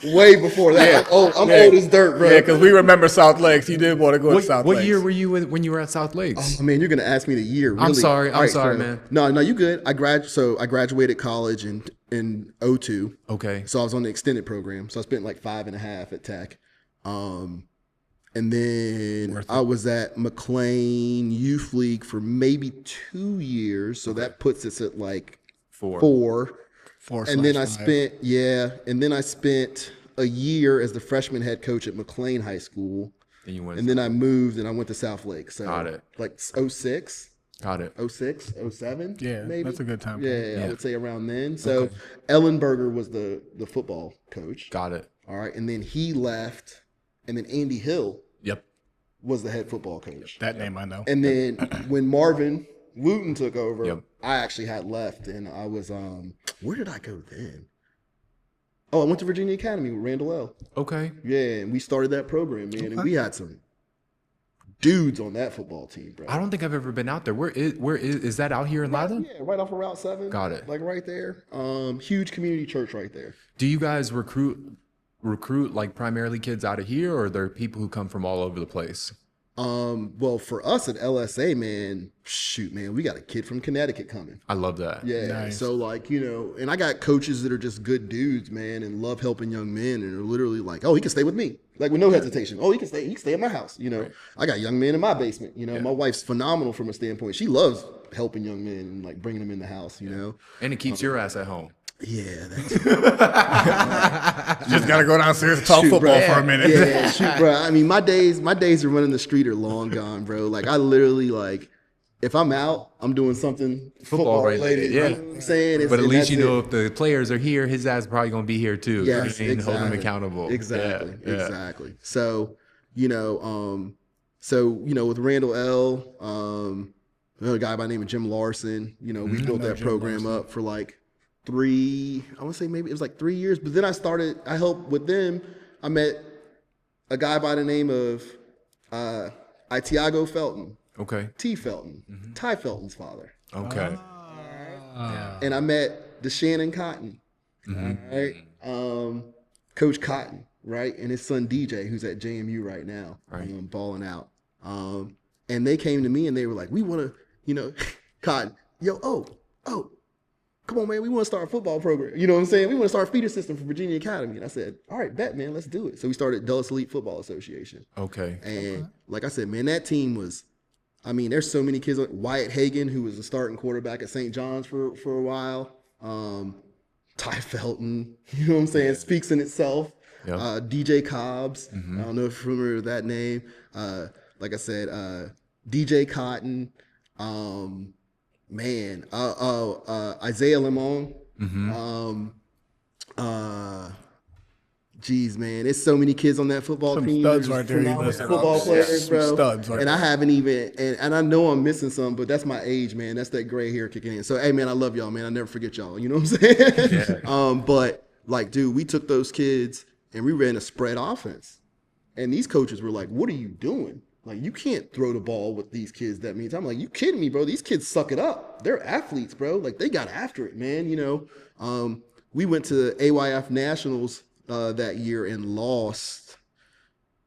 Way before that. I'm old as dirt, bro. Yeah, because we remember South Lakes. You did want to go to South Lakes. What year were you when you were at South Lakes? Oh, man, you're gonna ask me the year. Really. I'm sorry, so, man. No, you good. I graduated college in 2002. Okay. So I was on the extended program. So I spent like 5.5 at Tech. And then I was at McLean Youth League for maybe 2 years. So that puts us at like four. And then I spent a year as the freshman head coach at McLean High School. And then I moved and I went to South Lake. So got it. Like 06. Got it. 06, 07. Yeah, maybe. that's a good time. Yeah, I would say around then. So Ellenberger was the football coach. Got it. All right. And then he left. And then Andy Hill Yep. was the head football coach. That name I know. And then when Marvin Loudoun took over, Yep. I actually had left, and I was where did I go then? Oh, I went to Virginia Academy with Randall L. Okay. Yeah, and we started that program, man, and we had some dudes on that football team, bro. I don't think I've ever been out there. Where is that out here in Loudoun? Yeah, right off of Route 7. Got it. Like right there. Huge community church right there. Do you guys recruit like primarily kids out of here, or are there people who come from all over the place? Well, for us at LSA, man, we got a kid from Connecticut coming. I love that. Yeah. Nice. So like, and I got coaches that are just good dudes, man, and love helping young men and are literally like, oh, he can stay with me. Like with no hesitation. Oh, he can stay at my house. Right. I got young men in my basement. My wife's phenomenal from a standpoint. She loves helping young men and like bringing them in the house, And it keeps your ass at home. Yeah, that's Just gotta go downstairs and talk football for a minute. Yeah, shoot, bro. I mean, my days of running the street are long gone, bro. Like I literally if I'm out, I'm doing something football related. Yeah. You know what I'm saying? But at least if the players are here, his ass is probably gonna be here too. Yes, and exactly. hold him accountable. Exactly. Yeah. Exactly. So, with Randall L, another guy by the name of Jim Larson, we built that program up for like 3 years. But then I helped with them. I met a guy by the name of Tiago Felton. Okay. T. Felton. Ty Felton's father. Okay. And I met DeShannon Cotton. Right. Coach Cotton, right? And his son DJ, who's at JMU right now, balling out. And they came to me and they were like, we want to, Cotton, come on, man, we want to start a football program. You know what I'm saying? We want to start a feeder system for Virginia Academy. And I said, all right, bet, man, let's do it. So we started Dulles Elite Football Association. Okay. And like I said, man, that team was, there's so many kids. Wyatt Hagan, who was the starting quarterback at St. John's for a while. Ty Felton, you know what I'm saying? Speaks in itself. Yep. DJ Cobbs. I don't know if you're familiar with that name. Like I said, DJ Cotton. Isaiah Lemon. Geez, man, it's so many kids on that football team. Studs right there. Football players, bro. Studs right and I haven't even, and I know I'm missing some, but that's my age, man. That's that gray hair kicking in. So, hey, man, I love y'all, man. I never forget y'all. You know what I'm saying? Yeah. But like, dude, we took those kids and we ran a spread offense, and these coaches were like, "What are you doing? Like, you can't throw the ball with these kids that many times." I'm like, you kidding me, bro? These kids suck it up. They're athletes, bro. Like, they got after it, man. We went to AYF Nationals that year and lost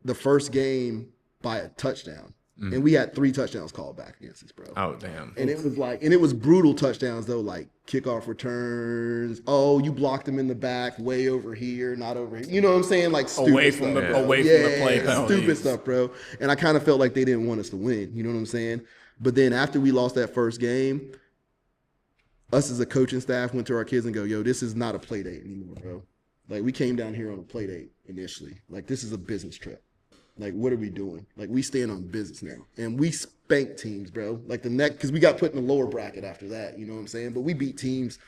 the first game by a touchdown. And we had 3 touchdowns called back against us, bro. Oh, damn. And it was brutal touchdowns, though, like kickoff returns. Oh, you blocked them in the back, way over here, not over here. You know what I'm saying? Like, stupid away stuff, from the bro. away from the play penalties. Stupid stuff, bro. And I kind of felt like they didn't want us to win. You know what I'm saying? But then after we lost that first game, us as a coaching staff went to our kids and go, yo, this is not a play date anymore, bro. Like, we came down here on a play date initially. Like, this is a business trip. Like, what are we doing? Like, we stand on business now. And we spank teams, bro. Like, because we got put in the lower bracket after that, you know what I'm saying? But we beat teams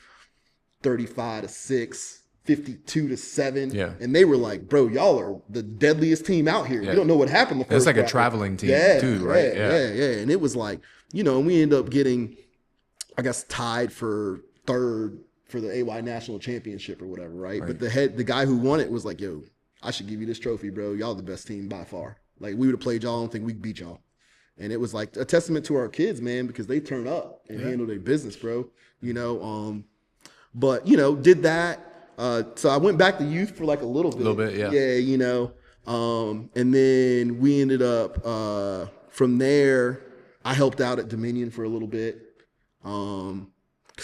35-6, 52-7. Yeah. And they were like, bro, y'all are the deadliest team out here. Yeah. You don't know what happened the first It's like bracket. a traveling team, too, right? Yeah. And it was like, and we ended up getting, I guess, tied for third for the AY National Championship or whatever, right? But the guy who won it was like, yo, I should give you this trophy, bro. Y'all the best team by far. Like, we would have played y'all. I don't think we could beat y'all. And it was like a testament to our kids, man, because they turn up and handle their business, bro. But, did that. So I went back to youth for like a little bit. A little bit, yeah. Yeah, you know. And then we ended up from there. I helped out at Dominion for a little bit. A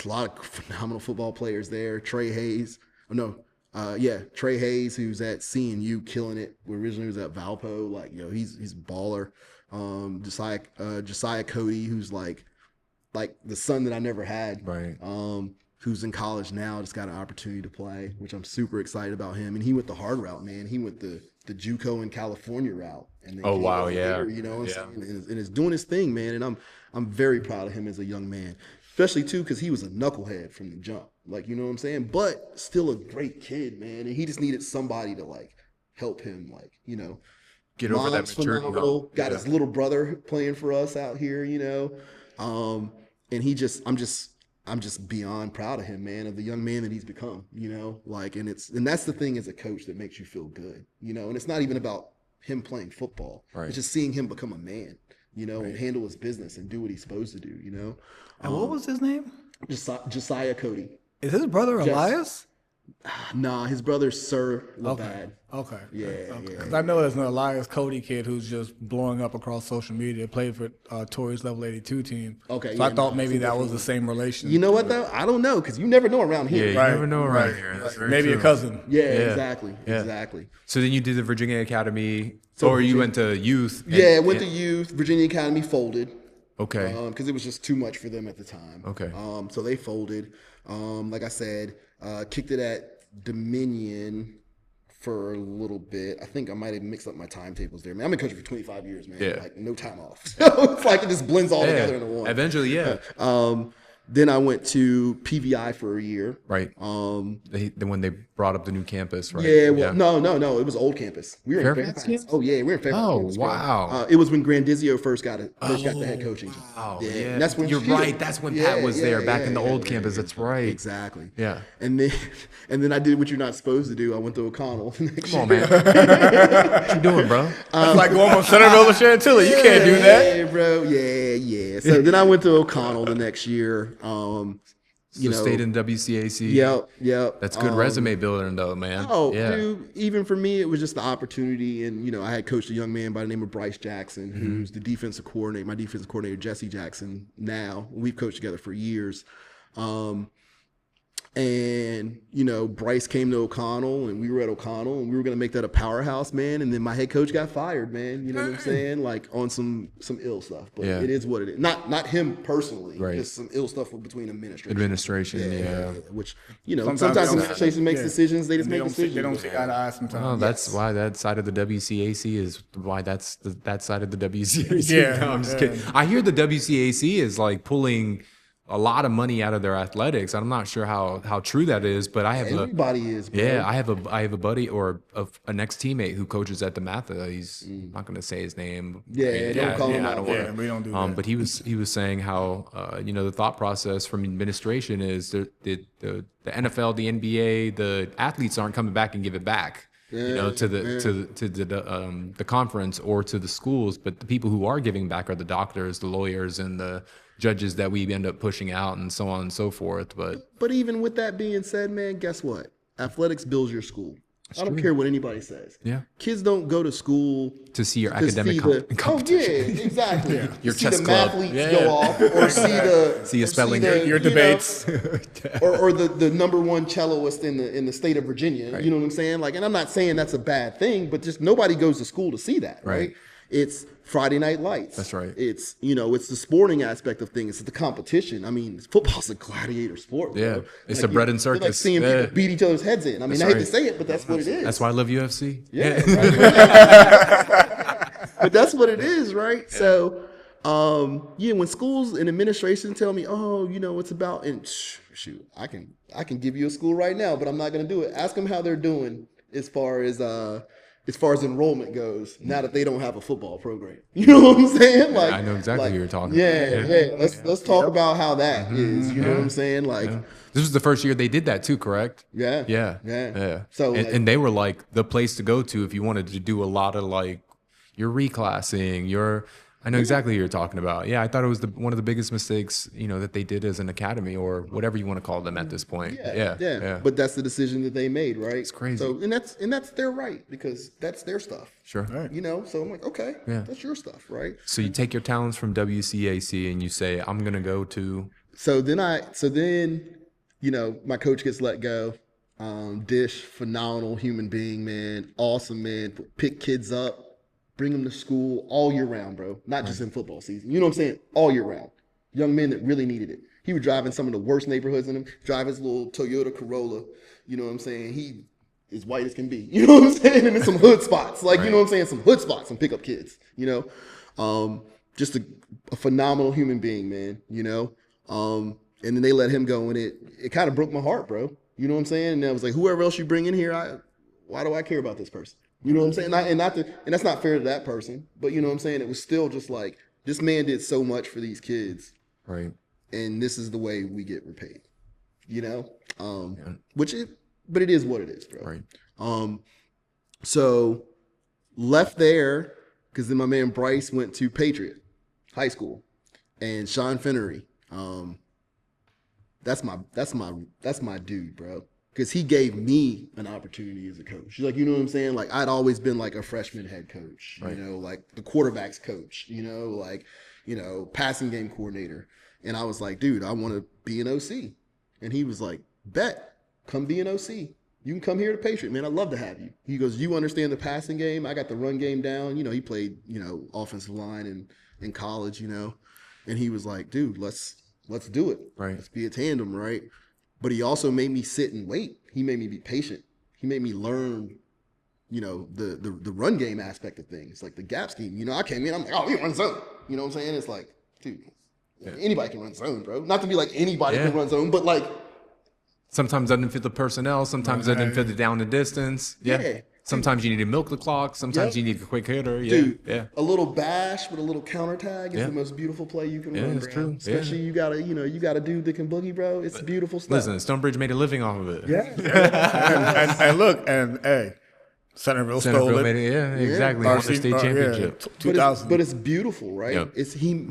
lot of phenomenal football players there. Trey Hayes. Trey Hayes, who's at CNU, killing it. Originally was at Valpo. Like, you know, he's a baller. Josiah Cody, who's like the son that I never had. Right. Who's in college now, just got an opportunity to play, which I'm super excited about him. And he went the hard route, man. He went the JUCO in California route. And then Oh, wow, here, yeah. you know what I'm saying? And is doing his thing, man. And I'm very proud of him as a young man, especially too because he was a knucklehead from the jump. Like, you know what I'm saying? But still a great kid, man. And he just needed somebody to like help him, like, you know. Get over that maturity. Phenomenal. Got his little brother playing for us out here, you know. And I'm just beyond proud of him, man, of the young man that he's become, you know, like, and that's the thing as a coach that makes you feel good, you know, and it's not even about him playing football. Right. It's just seeing him become a man, you know, and handle his business and do what he's supposed to do, you know. And what was his name? Josiah Cody. Is his brother Elias? Nah, his brother's Sir Labad. Okay. Yeah. Because I know there's an Elias Cody kid who's just blowing up across social media. Played for Torrey's Level 82 team. Okay. So I thought maybe that was the same relation. You know what though? I don't know because you never know around here. Yeah, you never know around here. That's very Maybe true. a cousin. Yeah, exactly. So then you did the Virginia Academy, or you went to youth. Went to youth. Virginia Academy folded. Okay. Because it was just too much for them at the time. Okay. So they folded. Like I said, kicked it at Dominion for a little bit. I think I might have mixed up my timetables there, man. I've been coaching for 25 years, man. Yeah. Like no time off. So it's like it just blends all together into one. Eventually, yeah. Then I went to PVI for a year. Right. When they brought up the new campus, right? Yeah, well, no. It was old campus. We were Fairfax in Fairfax. Oh, yeah, we were in Fairfax. Oh, campus, bro. wow. It was when Grandizio first got the head coaching. Wow. Yeah. Yeah. And that's when You're right. That's when Pat was there back in the old campus. That's right. Exactly. Yeah. And then I did what you're not supposed to do. I went to O'Connell. Come on, man. What you doing, bro? That's like going from Centerville to Chantilly. You can't do that. Yeah, bro. Yeah. So then I went to O'Connell the next year. You know, stayed in WCAC. Yep. That's good resume building, though, man. Oh, dude, even for me, it was just the opportunity. And, you know, I had coached a young man by the name of Bryce Jackson, who's the defensive coordinator, my defensive coordinator, Jesse Jackson, now. We've coached together for years. And, you know, Bryce came to O'Connell, and we were at O'Connell, and we were going to make that a powerhouse, man. And then my head coach got fired, man. You know what I'm saying? Like, on some ill stuff. But it is what it is. Not him personally. Right. Just some ill stuff between administration. Administration, Which, you know, sometimes administration makes decisions. They just make decisions. They don't see eye to eye sometimes. Oh, that's why that side of the WCAC is why that's that side of the WCAC. Yeah. No, I'm just kidding. I hear the WCAC is like pulling a lot of money out of their athletics. I'm not sure how true that is, but I have everybody is, bro. Yeah, I have a buddy or an ex teammate who coaches at the Matha. He's not going to say his name. Don't call him out. We don't do that. But he was saying how you know, the thought process from administration is the NFL, the NBA, the athletes aren't coming back and give it back. You know, to the conference or to the schools, but the people who are giving back are the doctors, the lawyers, and the judges that we end up pushing out, and so on and so forth. But even with that being said, man, guess what? Athletics builds your school. I don't care what anybody says. Yeah. Kids don't go to school to see your to academic see competition. Oh yeah, exactly. Your see chess the club. mathletes go off, or see a spelling. Your debates. or the number one celloist in the state of Virginia. Right. You know what I'm saying? Like, and I'm not saying that's a bad thing, but just nobody goes to school to see that, right? It's Friday Night Lights. That's right. It's, you know, it's the sporting aspect of things. It's the competition. I mean, football's a gladiator sport, bro. Yeah, it's like a bread and circus. Like seeing people beat each other's heads in. I mean, I hate to say it, but that's what it is. That's why I love UFC. Yeah. But that's what it is, right? Yeah. So, when schools and administration tell me, oh, you know, it's about, and shoot, I can give you a school right now, but I'm not going to do it. Ask them how they're doing as far as enrollment goes, now that they don't have a football program. You know what I'm saying? Like, I know exactly who you're talking about. Yeah. Let's talk about how that is. You know what I'm saying? Like, this was the first year they did that too, correct? Yeah. So, and they were like the place to go to if you wanted to do a lot of like your reclassing, your I know exactly what you're talking about. Yeah, I thought it was one of the biggest mistakes, that they did as an academy or whatever you want to call them at this point. Yeah. But that's the decision that they made, right? It's crazy. So and that's their right because that's their stuff. Sure. Right. So I'm like, okay, that's your stuff, right? So you take your talents from WCAC and you say, I'm gonna go to. So then my coach gets let go. Dish, phenomenal human being, man, awesome man. Pick kids up. Bring them to school all year round, bro. Not just in football season. You know what I'm saying? All year round. Young men that really needed it. He would drive in some of the worst neighborhoods in them. Drive his little Toyota Corolla. You know what I'm saying? He is white as can be. You know what I'm saying? And in some hood spots. Like, you know what I'm saying? Some hood spots and pick up kids. Just a phenomenal human being, man. And then they let him go, and it kind of broke my heart, bro. You know what I'm saying? And I was like, whoever else you bring in here, why do I care about this person? You know what I'm saying? And that's not fair to that person, but you know what I'm saying? It was still just like, this man did so much for these kids. Right. And this is the way we get repaid, but it is what it is, bro. Right. So left there because then my man Bryce went to Patriot High School and Sean Finnery. That's my dude, bro. Because he gave me an opportunity as a coach. He's like, you know what I'm saying? Like, I'd always been like a freshman head coach, right. Like the quarterback's coach, passing game coordinator. And I was like, dude, I want to be an OC. And he was like, bet, come be an OC. You can come here to Patriot, man. I'd love to have you. He goes, you understand the passing game. I got the run game down. He played, offensive line in college, And he was like, dude, let's do it. Right. Let's be a tandem, right? But he also made me sit and wait. He made me be patient. He made me learn, the run game aspect of things, like the gap scheme. I came in, I'm like, oh, we run zone. You know what I'm saying? It's like, dude, anybody can run zone, bro. Not to be like anybody can run zone, but like. Sometimes doesn't fit the personnel. Sometimes doesn't fit the down the distance. Yeah. Sometimes you need to milk the clock. Sometimes you need a quick hitter. Yeah. Dude, a little bash with a little counter tag is the most beautiful play you can run, bro. True. Especially you got a dude that can boogie, bro. It's beautiful stuff. Listen, Stonebridge made a living off of it. Yeah. and look, hey, Centerville stole it. Made it. Exactly. Won the state championship. 2000. But it's beautiful, right? Yep. It's he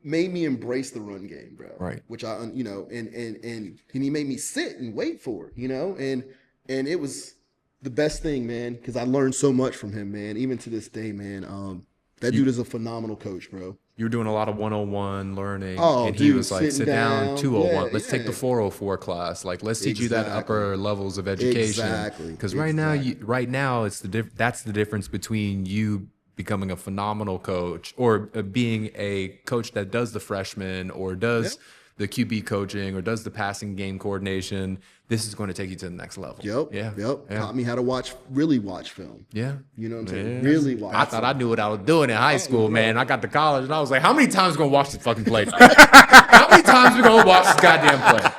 made me embrace the run game, bro. Right. Which and he made me sit and wait for it, And it was the best thing, man, because I learned so much from him, man. Even to this day, man. That dude is a phenomenal coach, bro. You were doing a lot of 101 learning, and he was like, sit down, 201. Yeah, let's take the 404 class. Like, let's teach you that upper levels of education. Exactly. Because right now, it's that's the difference between you becoming a phenomenal coach or being a coach that does the freshman or does the QB coaching or does the passing game coordination. This is going to take you to the next level. Yep. Taught me how to really watch film. Yeah. You know what I'm saying? Really watch. I thought I knew what I was doing in high school, man. I got to college and I was like, how many times are we going to watch this fucking play? How many times are we going to watch this goddamn play?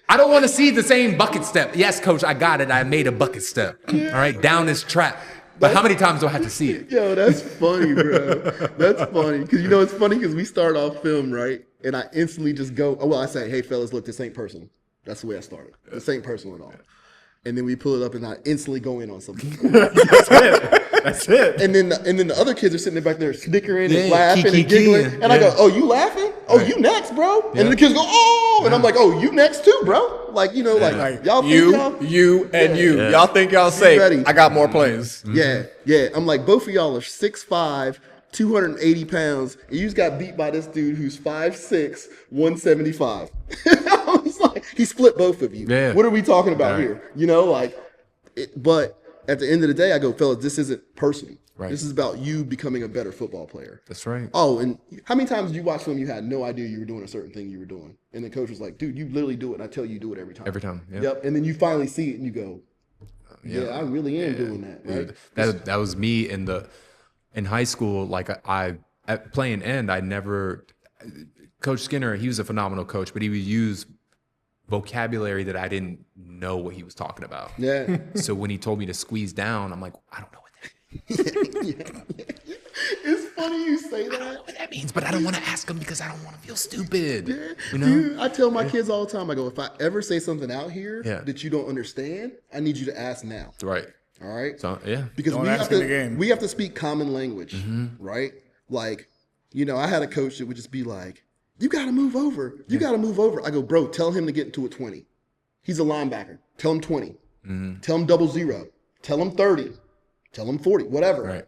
I don't want to see the same bucket step. Yes, coach, I got it. I made a bucket step. All right, down this trap. But how many times do I have to see it? Yo, that's funny, bro. That's funny. Because it's funny because we start off film, right? And I instantly just go, I say, hey, fellas, look, this ain't personal. That's the way I started. This ain't personal at all. And then we pull it up and I instantly go in on something. That's it. And then the other kids are sitting there back there snickering and laughing and giggling. And I go, oh, you laughing? Oh, you next, bro. And then the kids go, oh. And I'm like, oh, you next too, bro. Like, like y'all think you. Y'all think y'all safe. Ready. I got more plays. Yeah. I'm like, both of y'all are 6'5", 280 pounds, and you just got beat by this dude who's 5'6", 175. I was like, he split both of you. Yeah. What are we talking about here? But at the end of the day, I go, fellas, this isn't personal. Right. This is about you becoming a better football player. That's right. Oh, and how many times did you watch film you had no idea you were doing a certain thing you were doing? And the coach was like, dude, you literally do it, and I tell you do it every time. Every time, yeah. Yep, and then you finally see it, and you go, yeah, I really am doing that, right? That was me in high school. Like I at playing end, I never. Coach Skinner, he was a phenomenal coach, but he would use vocabulary that I didn't know what he was talking about. Yeah. So when he told me to squeeze down, I'm like, I don't know what that yeah. It's funny you say that. I don't know what that means, but I don't want to ask him because I don't want to feel stupid. Yeah. Dude, I tell my kids all the time, I go, if I ever say something out here that you don't understand, I need you to ask now. Right. All right. So yeah. Because Don't we ask have in to the game. we have to speak common language, right? Like, I had a coach that would just be like, "You got to move over. You got to move over." I go, "Bro, tell him to get into a 20. He's a linebacker. Tell him 20. Tell him 00. Tell him 30. Tell him 40. Whatever. Right.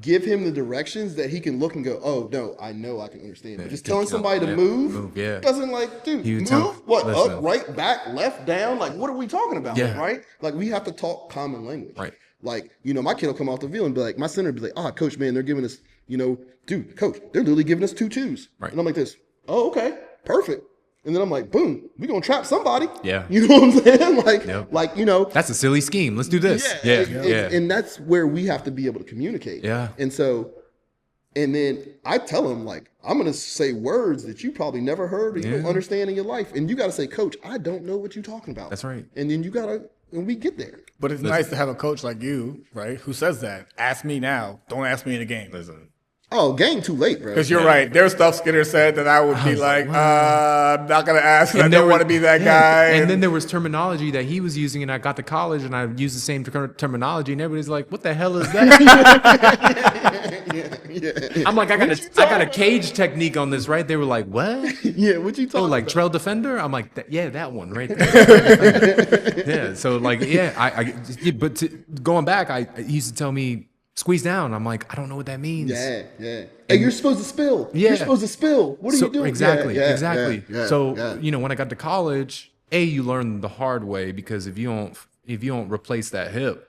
Give him the directions that he can look and go, oh, no, I know I can understand. But just Good telling count. somebody to move yeah. doesn't dude, He would move? tell- What, listen. up, right, back, left, down? Like, what are we talking about, Yeah. right? Like, we have to talk common language. Right. Like, my kid will come off the field and be like, my center will be like, coach, man, they're giving us, dude, coach, they're literally giving us 2 twos. Right. And I'm like this, oh, okay, perfect. And then I'm like, boom, we're going to trap somebody. Yeah. You know what I'm saying? That's a silly scheme. Let's do this. Yeah. And that's where we have to be able to communicate. Yeah. And then I tell him, like, I'm going to say words that you probably never heard or you don't understand in your life. And you got to say, coach, I don't know what you're talking about. That's right. And then and we get there. But it's nice to have a coach like you, right, who says that. Ask me now. Don't ask me in the game. Listen. Oh, game too late, bro. Because you're right. There's stuff Skinner said that I would be like, I'm not going to ask. I don't want to be that guy. And then there was terminology that he was using, and I got to college, and I used the same terminology, and everybody's like, what the hell is that? I'm like, I got a cage technique on this, right? They were like, what? Yeah, what you talking like about? trail defender? I'm like, that one right there. Yeah, so like, going back, he used to tell me, squeeze down. I'm like, I don't know what that means. Yeah. Hey, you're supposed to spill. Yeah. You're supposed to spill. What are you doing? Exactly. Yeah. So, when I got to college, you learn the hard way, because if you don't replace that hip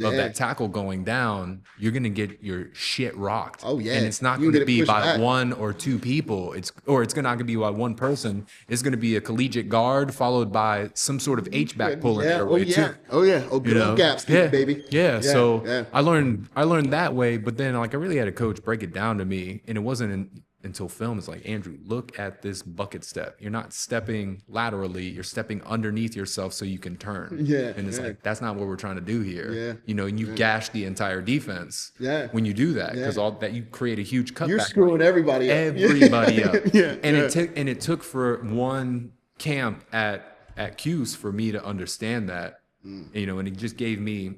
of that tackle going down, you're going to get your shit rocked. Oh, yeah. And it's not You going to get be pushed by back. 1 or 2 people. It's not going to be by one person. It's going to be a collegiate guard followed by some sort of H-back pulling their way too. Oh, yeah. Oh, good old gaps, baby. Yeah. So I learned that way, but then I really had a coach break it down to me, and it wasn't until film. It's like, Andrew, look at this bucket step. You're not stepping laterally. You're stepping underneath yourself so you can turn. Yeah. And it's like, that's not what we're trying to do here. Yeah. And you gash the entire defense. Yeah. When you do that, because all that, you create a huge cutback. You're screwing everybody up. Everybody up. Yeah. And it took for one camp at Cuse for me to understand that. And it just gave me,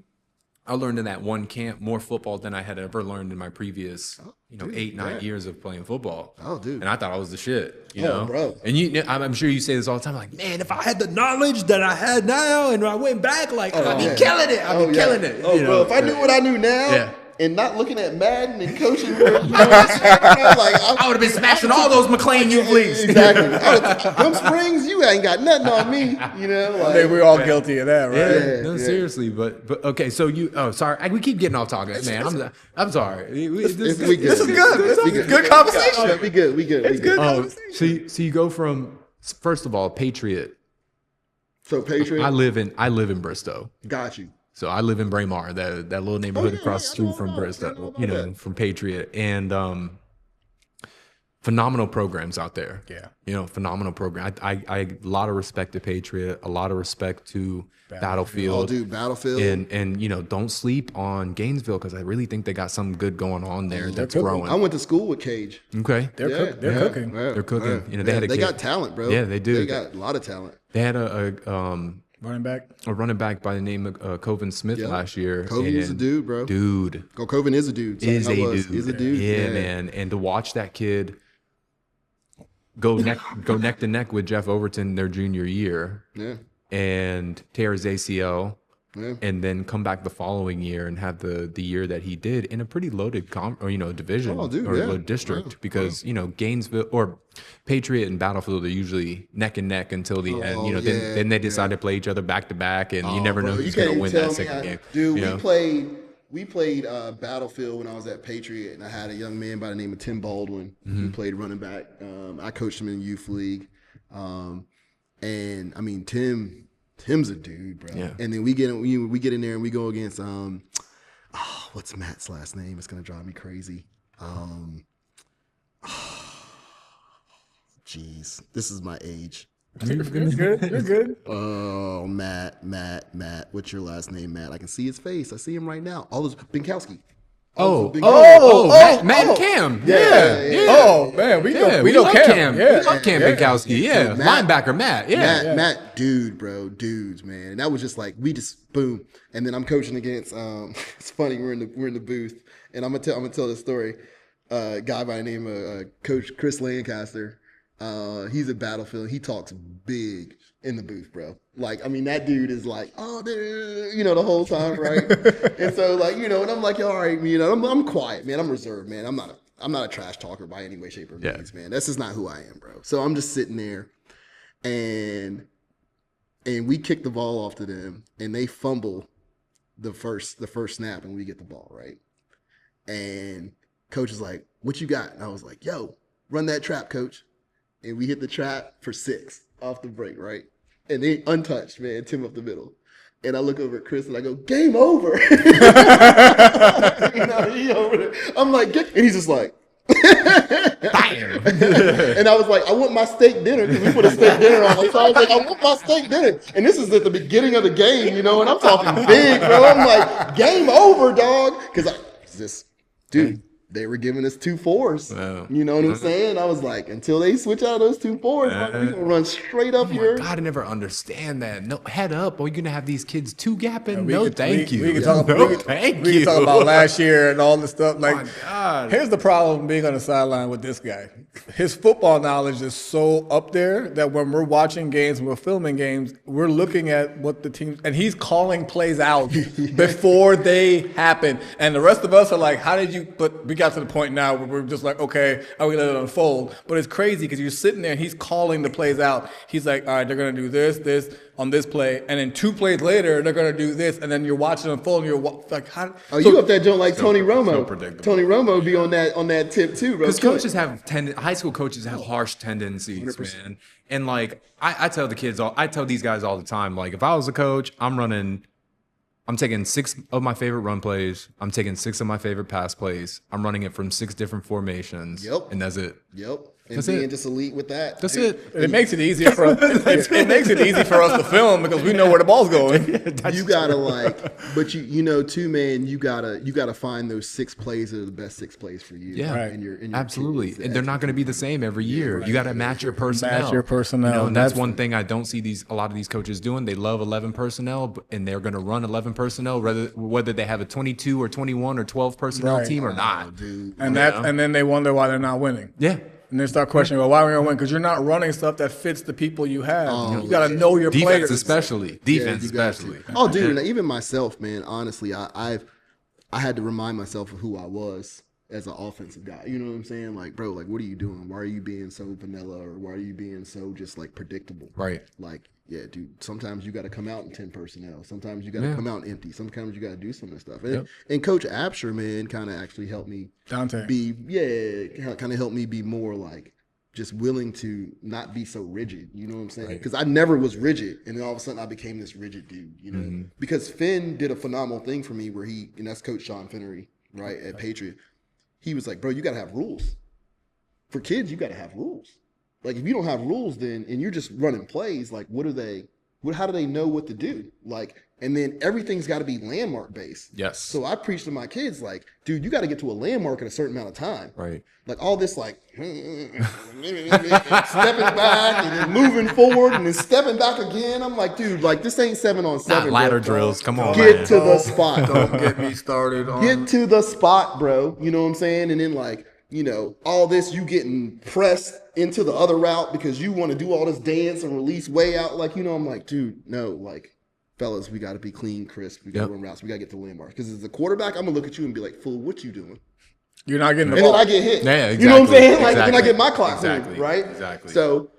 I learned in that one camp more football than I had ever learned in my previous, 8-9 years of playing football. Oh, dude. And I thought I was the shit, you know? Bro. And I'm sure you say this all the time, like, man, if I had the knowledge that I had now and I went back, like, I'd be killing it. I'd be killing it. Oh, bro, if I knew what I knew now and not looking at Madden and coaching, I would have been smashing all those McLean youth leagues. Exactly. Them Springs, you ain't got nothing on me, I think we're all guilty of that, right? Seriously, but okay. So sorry, we keep getting off topic, man. I'm sorry. This is good. This is good conversation. We good. It's good conversation. So you go from, first of all, Patriot. So Patriot. I live in Bristow. Got you. So I live in Braemar, that little neighborhood across the street from Bristow, from Patriot, and phenomenal programs out there. Yeah. Phenomenal program. I a lot of respect to Patriot, a lot of respect to Battlefield. Oh, dude, Battlefield. And don't sleep on Gainesville, because I really think they got something good going on there that's growing. I went to school with Cage. Okay. They're cooking. Yeah, They're cooking. yeah. They got talent, bro. Yeah, they do. They got a lot of talent. They had Running back. a running back by the name of Coven Smith last year. Coven is a dude, bro. Dude. Coven is a dude. Is a dude. Is a dude. Yeah, man. And to watch that kid go neck to neck with Jeff Overton their junior year, and tear his ACL, and then come back the following year and have the year that he did in a pretty loaded division loaded district, because Gainesville or Patriot and Battlefield are usually neck and neck until the end. Then they decide to play each other back to back, and you never know who's going to win that second game. Dude, we played Battlefield when I was at Patriot, and I had a young man by the name of Tim Baldwin who played running back. I coached him in the youth league, and I mean Tim's a dude, bro. Yeah. And then we get in there and we go against what's Matt's last name? It's gonna drive me crazy. Jeez, this is my age. You're good. You're good. Oh, Matt. What's your last name, Matt? I can see his face. I see him right now. All those Binkowski. Matt and Cam. Yeah. Oh man, we know Cam. Yeah. We love Cam Bukowski. Yeah. So Linebacker Matt. Yeah. Matt, dudes, man. And that was just like we just boom. And then I'm coaching against. It's funny. We're in the booth, and I'm gonna tell this story. A guy by the name of Coach Chris Lancaster. He's at Battlefield. He talks big in the booth, bro. Like, I mean, that dude is like, oh, dude, the whole time, right? And so, like, and I'm like, all right, I'm quiet, man. I'm reserved, man. I'm not a trash talker by any way, shape, or means, man. That's just not who I am, bro. So I'm just sitting there, and we kick the ball off to them, and they fumble the first snap, and we get the ball, right? And coach is like, what you got? And I was like, yo, run that trap, coach. And we hit the trap for 6 off the break, right? And they untouched, man, Tim up the middle. And I look over at Chris and I go, game over. He over there. I'm like, and he's just like, bam. And I was like, I want my steak dinner because we put a steak dinner on. So I was like, I want my steak dinner. And this is at the beginning of the game, and I'm talking big, bro. I'm like, game over, dog. Because they were giving us 2 4s. Wow. You know what I'm saying? I was like, until they switch out of those 2 4s, we're going to run straight up here. God, I never understand that. No, head up. Are you going to have these kids 2-gapping? Thank you. We can talk about last year and all this stuff. Like, my God. Here's the problem being on the sideline with this guy. His football knowledge is so up there that when we're watching games and we're filming games, we're looking at what the team, and he's calling plays out before they happen. And the rest of us are like, how did you, but we got to the point now where we're just like, okay, how we let it unfold? But it's crazy because you're sitting there and he's calling the plays out. He's like, all right, they're going to do this on this play, and then 2 plays later, they're going to do this, and then you're watching it unfold, and you're like, how? Oh, you up that joint like Tony Romo. So Tony Romo be on that tip too, bro. Because coaches high school coaches have harsh tendencies, 100%. Man. And like, I tell the kids, I tell these guys all the time, like, if I was a coach, I'm taking 6 of my favorite run plays. I'm taking 6 of my favorite pass plays. I'm running it from 6 different formations. Yep. And that's it. Yep. And being just elite with that. That's it. It makes it easier for us. It makes it easy for us to film because we know where the ball's going. You gotta but too, man. You gotta find those 6 plays that are the best 6 plays for you. Yeah, in your absolutely. And they're not going to be the same every year. Right. You got to match your personnel. And that's one thing I don't see a lot of these coaches doing. They love 11 personnel, and they're going to run 11 personnel, whether they have a 22 or 21 or 12 personnel team or not. Dude. And then they wonder why they're not winning. Yeah. And they start questioning, well, why are we going to win? Because you're not running stuff that fits the people you have. You got to know your players. Defense especially. Oh, dude, and even myself, man, honestly, I had to remind myself of who I was as an offensive guy. You know what I'm saying? Like, bro, like, what are you doing? Why are you being so vanilla, or why are you being so just, like, predictable? Right. Like, yeah, dude, sometimes you got to come out in 10 personnel. Sometimes you got to come out empty. Sometimes you got to do some of this stuff. And Coach Absher, man, kind of actually helped me kind of helped me be more, like, just willing to not be so rigid. You know what I'm saying? Because I never was rigid, and then all of a sudden I became this rigid dude, Because Finn did a phenomenal thing for me where and that's Coach Sean Finnery, right, at Patriot. He was like, bro, you got to have rules. For kids, you got to have rules. Like, if you don't have rules, then, and you're just running plays, like, how do they know what to do? Like, and then everything's got to be landmark based. Yes. So I preach to my kids, like, dude, you got to get to a landmark in a certain amount of time. Right. Like, all this, like, stepping back and then moving forward and then stepping back again. I'm like, dude, like, this ain't 7-on-7. Not ladder drills. Come on, Get to the spot. Don't get me started on. Get to the spot, bro. You know what I'm saying? And then, like, all this, you getting pressed into the other route because you want to do all this dance and release way out. Like, I'm like, dude, no, like, fellas, we got to be clean, crisp. We got to run routes. We got to get to landmark. Because as a quarterback, I'm going to look at you and be like, fool, what you doing? You're not getting the ball. And then I get hit. Yeah, exactly. You know what I'm saying? Like, then I get my clock, right? Exactly. So,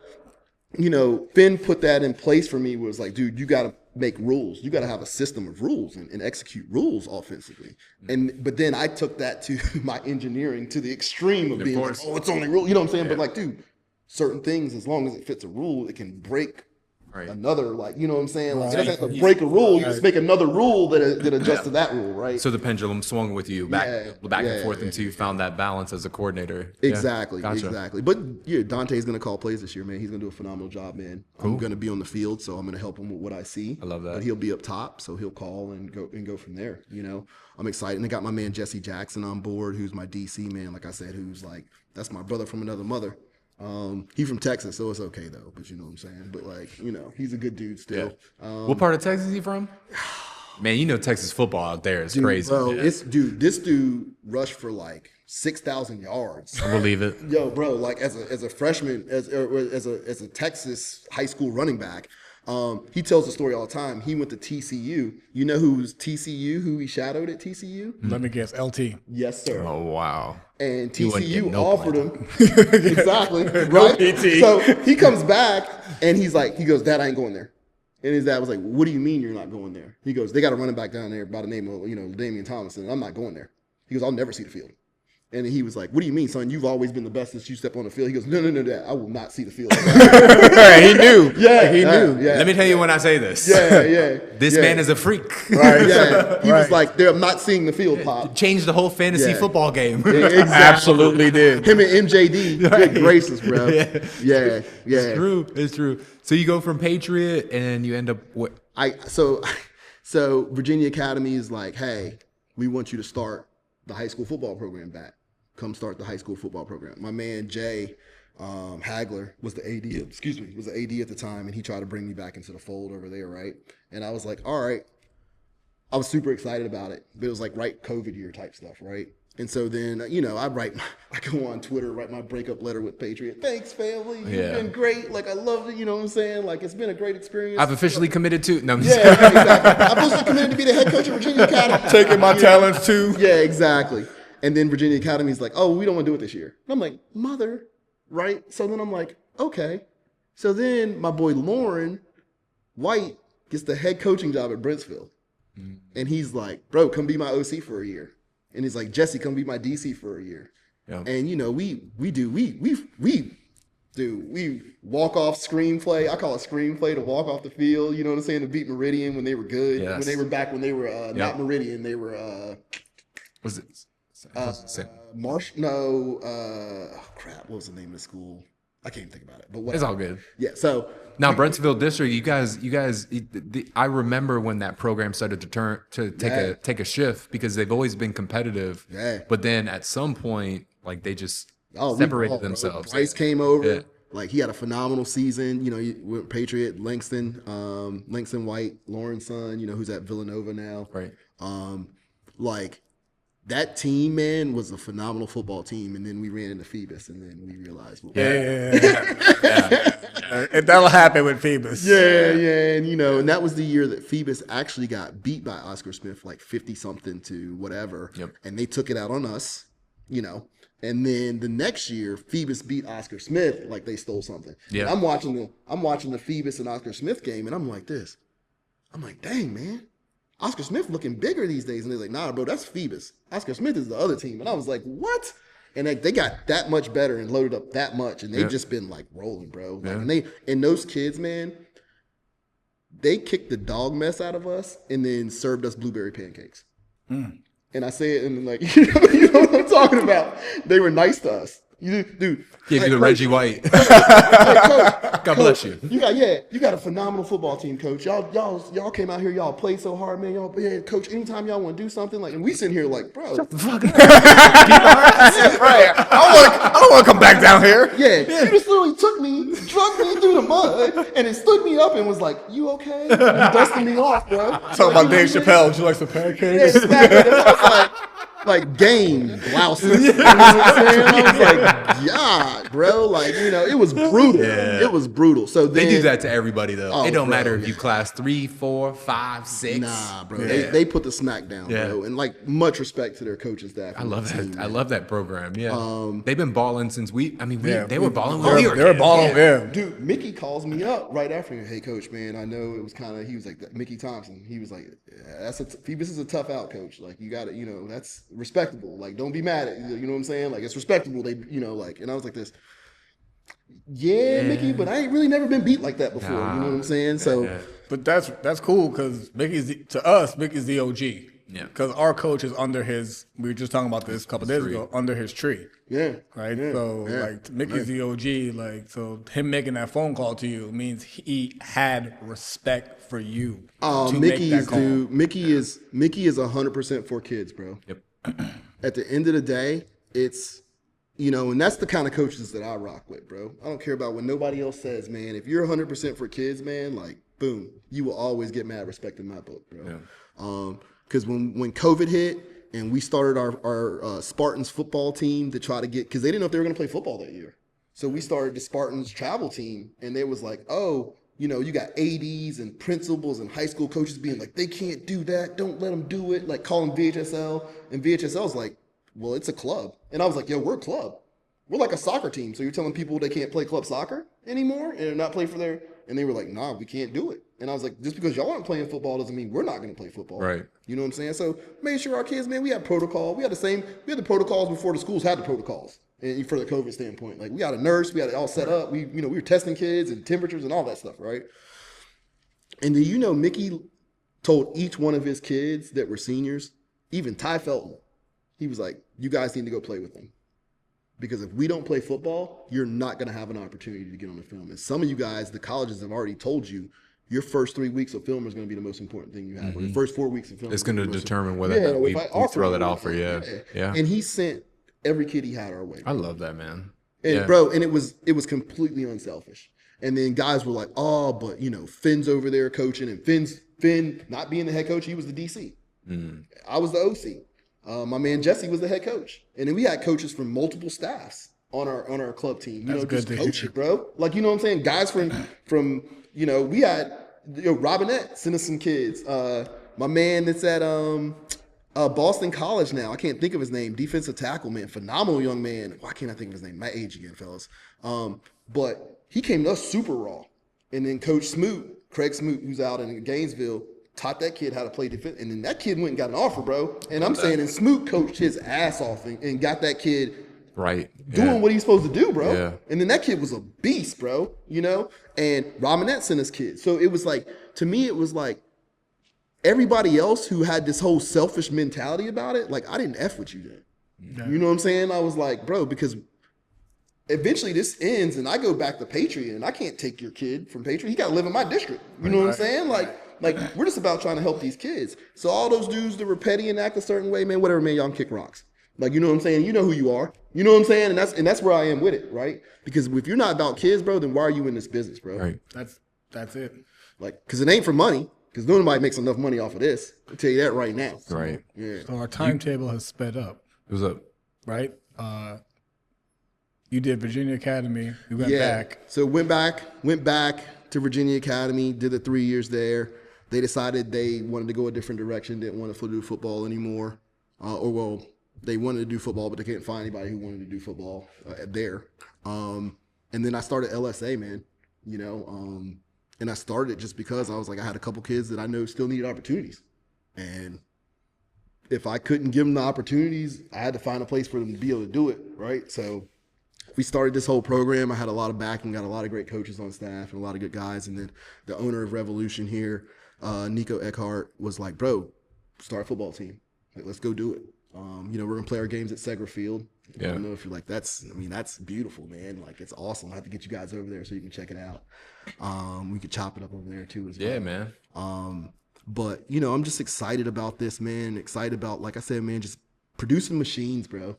Finn put that in place for me, was like, dude, you got to make rules. You got to have a system of rules and execute rules offensively. But then I took that to my engineering to the extreme of being like, oh, it's only rule. You know what I'm saying? Yeah. But like, dude, certain things, as long as it fits a rule, it can break another, like, you know what I'm saying? Like, it doesn't have to break a rule. You just make another rule that adjusts to that rule, right? So the pendulum swung with you back and forth until you found that balance as a coordinator. Exactly, Gotcha. exactly. But yeah, Dante's going to call plays this year, man. He's going to do a phenomenal job, man. I'm going to be on the field, so I'm going to help him with what I see. I love that. But he'll be up top, so he'll call and go from there. You know, I'm excited. And I got my man Jesse Jackson on board, who's my DC man, like I said, who's like, that's my brother from another mother. He's from Texas, so it's okay though. But you know what I'm saying. But like, you know, he's a good dude still. Yeah. What part of Texas is he from? Man, you know Texas football out there is crazy. Bro, this dude rushed for like 6,000 yards. I believe it. Yo, bro, like as a freshman, as a Texas high school running back, he tells the story all the time. He went to TCU. You know who's TCU? Who he shadowed at TCU? Let me guess, LT. Yes, sir. Oh wow. And He wasn't TCU getting no offered play. him exactly right. PT. So he comes back and he goes, Dad, I ain't going there. And his dad was like, what do you mean you're not going there? He goes, they got a running back down there by the name of, Damian Thomas, and I'm not going there. He goes, I'll never see the field. And he was like, what do you mean, son? You've always been the best since you step on the field. He goes, no, Dad, I will not see the field. He knew. Yeah, he knew. Yeah. Let me tell you when I say this. Yeah. This man is a freak. Right. Yeah. He was like, I'm not seeing the field pop. Changed the whole fantasy football game. Yeah, exactly. Absolutely did. Him and MJD, good gracious, bro. Yeah. It's true. So you go from Patriot and you end up what? So Virginia Academy is like, hey, we want you to start the high school football program back. Come start the high school football program. My man Jay Hagler was the AD. Was the AD at the time, and he tried to bring me back into the fold over there, right? And I was like, all right. I was super excited about it, but it was like right COVID year type stuff, right? And so then, I go on Twitter, write my breakup letter with Patriot. Thanks, family. You've been great. Like, I loved it. You know what I'm saying? Like, it's been a great experience. I've officially committed to. No, I'm Yeah, exactly. I'm officially committed to be the head coach of Virginia Academy. Taking my talents too. Yeah, exactly. And then Virginia Academy is like, oh, we don't want to do it this year. And I'm like, mother, right? So then I'm like, okay. So then my boy Lauren White gets the head coaching job at Brentsville. And he's like, bro, come be my OC for a year. And he's like, Jesse, come be my DC for a year. Yeah. And we walk off screenplay. I call it screenplay to walk off the field. You know what I'm saying? To beat Meridian when they were good. Yes. When they were not Meridian, they were was it Marsh? No, crap. What was the name of the school? I can't think about it. But whatever. It's all good. Yeah. So now Brentsville District, you guys. I remember when that program started to take a shift because they've always been competitive. Yeah. But then at some point, like they just separated themselves. Bryce came over. Yeah. Like he had a phenomenal season. He went Patriot, Langston White, Lauren's son. Who's at Villanova now. Right. Like. That team, man, was a phenomenal football team, and then we ran into Phoebus, and then we realized. And that'll happen with Phoebus. Yeah, and that was the year that Phoebus actually got beat by Oscar Smith, like 50-something to whatever, and they took it out on us, and then the next year Phoebus beat Oscar Smith like they stole something. Yeah, I'm watching the Phoebus and Oscar Smith game, and I'm like, dang, man. Oscar Smith looking bigger these days. And they're like, nah, bro, that's Phoebus. Oscar Smith is the other team. And I was like, what? And they got that much better and loaded up that much. And they've just been like rolling, bro. Like, and those kids, man, they kicked the dog mess out of us and then served us blueberry pancakes. And I say it and like, you know what I'm talking about. They were nice to us. Dude. Gave you the Reggie White. Coach, God bless you. You got a phenomenal football team, Coach. Y'all came out here, y'all played so hard, man. Coach, anytime y'all want to do something, like, and we sitting here like, bro. Shut the fuck up. Right. I don't want to come back down here. Yeah. You just literally took me, drugged me through the mud, and then stood me up and was like, you okay? And dusted me off, bro. Talking about Dave Chappelle. Would you like some pancakes? Yeah, exactly. I was like game blouses. You know what I'm saying? I was like, God, bro. Like, it was brutal. Yeah. It was brutal. So they do that to everybody though. It don't matter if you class 3, 4, 5, 6. Nah, bro. Yeah. They put the smack down, bro. And like much respect to their coaching staff. I love that. I love that program. Yeah. They've been balling since they were balling when we were kids. They were balling. Yeah. Dude, Mickey calls me up right after. Hey, Coach, man, I know it was he was like Mickey Thompson. He was like, Phoebus is a tough out, Coach. Like you got to, that's respectable. Like don't be mad at you know what I'm saying? Like it's respectable. They and I was like this. Yeah, Mickey, but I ain't really never been beat like that before. You know what I'm saying? So, but that's cool because Mickey's the OG. Yeah. Because our coach is under his. We were just talking about this a couple days ago. Under his tree. yeah. Right. Yeah, So yeah. like Mickey's the OG. Like so, him making that phone call to you means he had respect for you. To Mickey make is that call. Mickey is 100% for kids, bro. Yep. At the end of the day, it's, you know, and that's the kind of coaches that I rock with, bro. I don't care about what nobody else says, man. If you're 100% for kids, man, like, boom, you will always get mad respect in my book, bro. Yeah. Because when COVID hit and we started our Spartans football team to try to get, because they didn't know if they were going to play football that year. So we started the Spartans travel team, and they was like, oh, you know, you got ADs and principals and high school coaches being like, they can't do that. Don't let them do it. Like calling VHSL. And VHSL's like, well, it's a club. And I was like, yo, we're a club. We're like a soccer team. So you're telling people they can't play club soccer anymore and not play for their, and they were like, nah, we can't do it. And I was like, just because y'all aren't playing football doesn't mean we're not going to play football. Right. You know what I'm saying? So made sure our kids, man, we had protocol. We had the protocols before the schools had the protocols. And for the COVID standpoint, like we got a nurse, we had it all set up. We were testing kids and temperatures and all that stuff, right? And then, you know, Mickey told each one of his kids that were seniors, even Ty Felton, he was like, you guys need to go play with them. Because if we don't play football, you're not going to have an opportunity to get on the film. And some of you guys, the colleges have already told you, your first 3 weeks of film is going to be the most important thing you have. Or your first 4 weeks of film. It's going to determine whether or not we throw that offer. Yeah. And he sent every kid he had our way. I love that, man. And bro, and it was completely unselfish. And then guys were like, oh, but you know, Finn's over there coaching, and Finn not being the head coach, he was the DC. I was the OC. My man Jesse was the head coach. And then we had coaches from multiple staffs on our club team. You know, just coach it, bro. Like, you know what I'm saying? Guys from you know, we had Robinette send us some kids. My man that's at Boston College now. I can't think of his name. Defensive tackle, man. Phenomenal young man. Why can't I think of his name? My age again, fellas. But he came to us super raw. And then Coach Smoot, Craig Smoot, who's out in Gainesville, taught that kid how to play defense. And then that kid went and got an offer, bro. And I'm saying, and Smoot coached his ass off and got that kid doing what he's supposed to do, bro. Yeah. And then that kid was a beast, bro, you know? And Robinette sent us kids. So it was like, to me, it was like, everybody else who had this whole selfish mentality about it, like, I didn't F with you then. Yeah. You know what I'm saying? I was like, bro, because eventually this ends and I go back to Patriot and I can't take your kid from Patriot. He got to live in my district. You know what I'm saying? Like we're just about trying to help these kids. So all those dudes that were petty and act a certain way, man, whatever, man, y'all can kick rocks. Like, you know what I'm saying? You know who you are. You know what I'm saying? And that's where I am with it, right? Because if you're not about kids, bro, then why are you in this business, bro? Right. That's it. Like, because it ain't for money. Because nobody makes enough money off of this. I'll tell you that right now. Right. Yeah. So our timetable has sped up. What's up? Right? You did Virginia Academy. We went back. So went back to Virginia Academy, did the 3 years there. They decided they wanted to go a different direction, didn't want to do football anymore. They wanted to do football, but they couldn't find anybody who wanted to do football there. And then I started LSA, man, you know. And I started just because I was like, I had a couple kids that I know still needed opportunities. And if I couldn't give them the opportunities, I had to find a place for them to be able to do it, right? So we started this whole program. I had a lot of backing, got a lot of great coaches on staff and a lot of good guys. And then the owner of Revolution here, Nico Eckhart, was like, bro, start a football team. Like, let's go do it. You know, we're going to play our games at Segra Field. Yeah. I don't know if you're like, that's beautiful, man. Like, it's awesome. I have to get you guys over there so you can check it out. We could chop it up over there too as well. Yeah, man. But, you know, I'm just excited about this, man. Excited about, like I said, man, just producing machines, bro.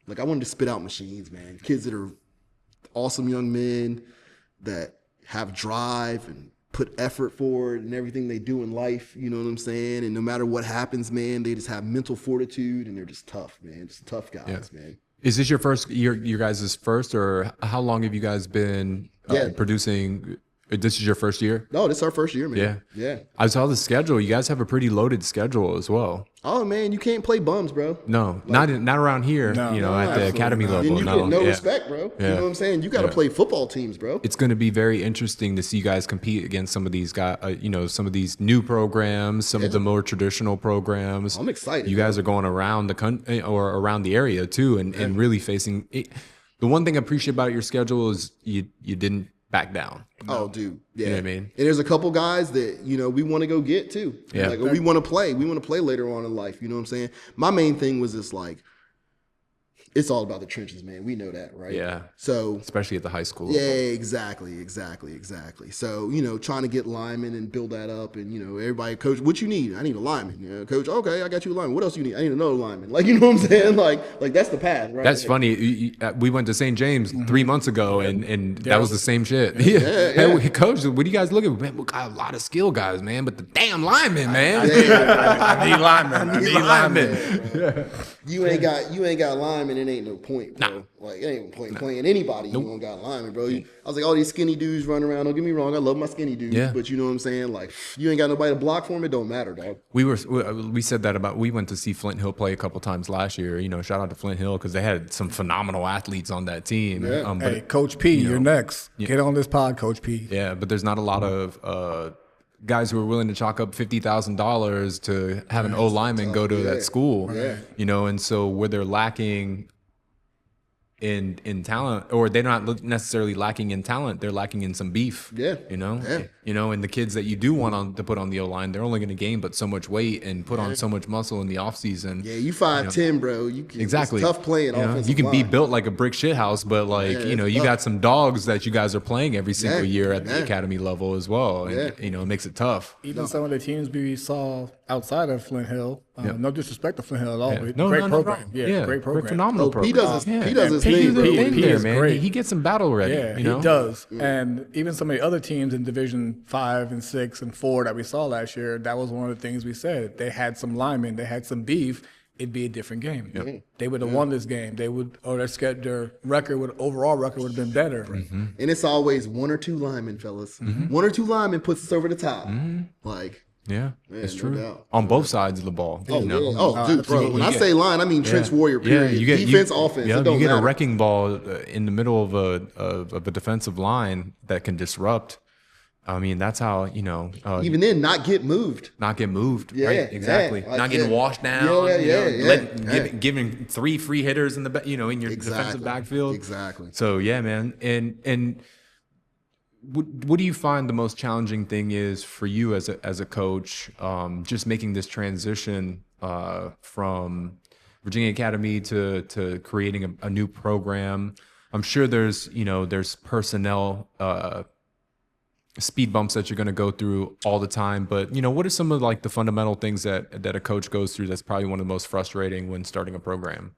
Like, I wanted to spit out machines, man. Kids that are awesome young men that have drive and put effort forward and everything they do in life, you know what I'm saying? And no matter what happens, man, they just have mental fortitude and they're just tough, man. Just tough guys, man. Is this your guys' first, or how long have you guys been producing? This is your first year? No, this is our first year, man. Yeah. I saw the schedule. You guys have a pretty loaded schedule as well. Oh, man, you can't play bums, bro. No, like, not around here, at the academy level. And you get no respect, bro. You know what I'm saying? You got to play football teams, bro. It's going to be very interesting to see you guys compete against some of these guys, some of these new programs, some of the more traditional programs. I'm excited. You guys are going around the country or around the area too and really facing it. The one thing I appreciate about your schedule is you didn't back down. Oh, dude. Yeah. You know what I mean? And there's a couple guys that, we want to go get too. Yeah. Like, we want to play. We want to play later on in life. You know what I'm saying? My main thing was just like, it's all about the trenches, man. We know that, right? Yeah. So especially at the high school. Yeah, exactly. So, trying to get linemen and build that up, and everybody, coach, what you need? I need a lineman. Coach, okay, I got you a lineman. What else you need? I need another lineman. Like, you know what I'm saying? Like that's the path, right? That's funny. We went to St. James 3 months ago, and that was the same shit. Yeah. Hey, coach, what do you guys look at? Man, we got a lot of skill guys, man, but the damn linemen, man. I need linemen. I need linemen. You ain't got linemen. It ain't no point, bro. Nah. Like, it ain't no point playing anybody. You don't got linemen, bro. I was like, all these skinny dudes running around. Don't get me wrong, I love my skinny dudes, but you know what I'm saying? Like, you ain't got nobody to block for them. It don't matter, dog. We said that about. We went to see Flint Hill play a couple times last year. Shout out to Flint Hill because they had some phenomenal athletes on that team. Yeah. Hey, Coach P, you're next. Get on this pod, Coach P. Yeah, but there's not a lot of guys who are willing to chalk up $50,000 to have an O lineman go to that school. Yeah. And so where they're lacking in talent, or they're not necessarily lacking in talent, they're lacking in some beef. Yeah. And the kids that you do want to put on the O-line, they're only going to gain but so much weight and put on so much muscle in the offseason. Yeah, you 5'10", bro. You can, exactly. It's tough playing offensive You can line. be built like a brick shit house, but you got some dogs that you guys are playing every single year at the academy level as well. And, it makes it tough. Even some of the teams we saw outside of Flint Hill, no disrespect to Flint Hill at all. No, great program. Wrong. Yeah, great program. Phenomenal program. He does his thing, bro. There, man. Great. He gets some battle ready. Yeah, he does. And even some of the other teams in Division 5 and 6 and 4 that we saw last year, that was one of the things we said. They had some linemen, they had some beef. It'd be a different game. Yep. They would have won this game. They would, or their overall record would have been better. Mm-hmm. And it's always one or two linemen, fellas. Mm-hmm. One or two linemen puts us over the top. Like. Yeah, it's true. On both sides of the ball. Oh, dude, bro. When I say line, I mean trench warrior, period. You get defense, offense. Yeah, it don't you get matter. a wrecking ball in the middle of a defensive line that can disrupt. I mean, that's how, even then, not get moved. Not get moved. Yeah, right? Exactly. Like, not getting washed down. Giving 3 free hitters in the in your defensive backfield. Exactly. So, yeah, man. And what do you find the most challenging thing is for you as a coach, just making this transition from Virginia Academy to creating a new program? I'm sure there's personnel speed bumps that you're going to go through all the time, but what are some of the fundamental things that a coach goes through that's probably one of the most frustrating when starting a program?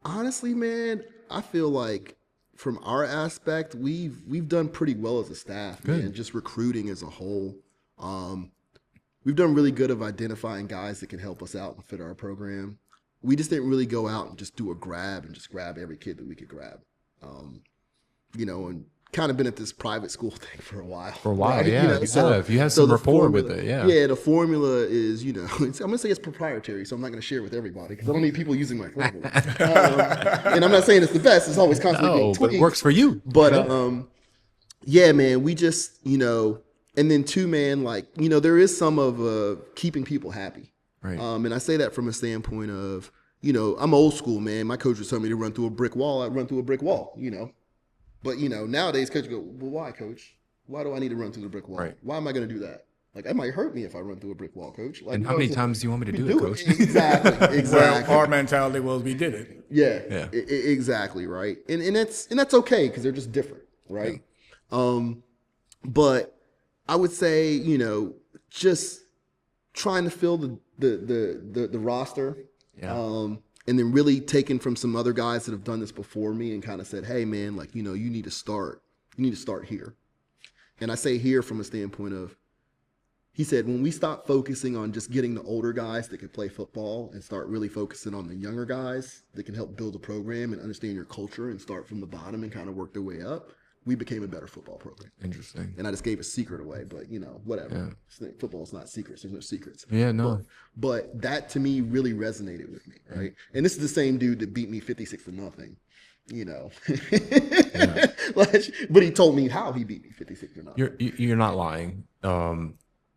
Honestly, man, I feel like from our aspect, we've done pretty well as a staff, man, just recruiting as a whole. We've done really good of identifying guys that can help us out and fit our program. We just didn't really go out and just do a grab and just grab every kid that we could grab. And kind of been at this private school thing for a while. Right? Yeah. You have some rapport with it, yeah. Yeah, the formula is, I'm going to say it's proprietary, so I'm not going to share it with everybody because I don't need people using my formula. And I'm not saying it's the best. It's always constantly being tweaked. But it works for you. But, yeah, man, we just, and then two, man, there is some of keeping people happy. Right. And I say that from a standpoint of, I'm old school, man. My coach was telling me to run through a brick wall. I'd run through a brick wall, But, nowadays coaches go, well, why, coach? Why do I need to run through the brick wall? Right. Why am I going to do that? It might hurt me if I run through a brick wall, coach. And how many times do you want me to do it, coach? Exactly. Well, our mentality was we did it. Yeah. Exactly, right? And that's okay because they're just different, right? Yeah. But I would say, just trying to fill the roster. Yeah. And then really taken from some other guys that have done this before me and kind of said, hey, man, you need to start. You need to start here. And I say here from a standpoint of, he said, when we stop focusing on just getting the older guys that can play football and start really focusing on the younger guys that can help build a program and understand your culture and start from the bottom and kind of work their way up, we became a better football program. Interesting. And I just gave a secret away, but whatever. Yeah. Football's not secrets. There's no secrets. Yeah, no. But that to me really resonated with me, right? And this is the same dude that beat me 56-0. Yeah. But he told me how he beat me 56-0. You're not lying.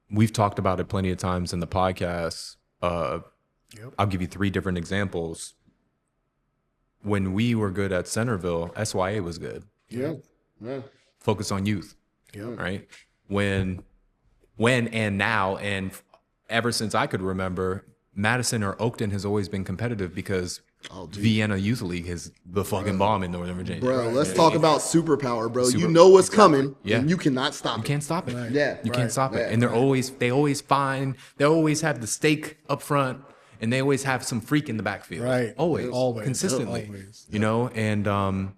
We've talked about it plenty of times in the podcast. I'll give you 3 different examples. when we were good at Centerville, SYA was good. Yeah. Focus on youth. Right. When and now, and ever since I could remember, Madison or Oakton has always been competitive because Vienna Youth League is the fucking bomb in Northern Virginia. Bro, let's talk about superpower, bro. You know what's coming. Yeah. And you cannot stop it. You can't stop it. Right. Yeah. You can't stop it. And they always have the stake up front, and they always have some freak in the backfield. Right. Always. Consistently. Always. You know, and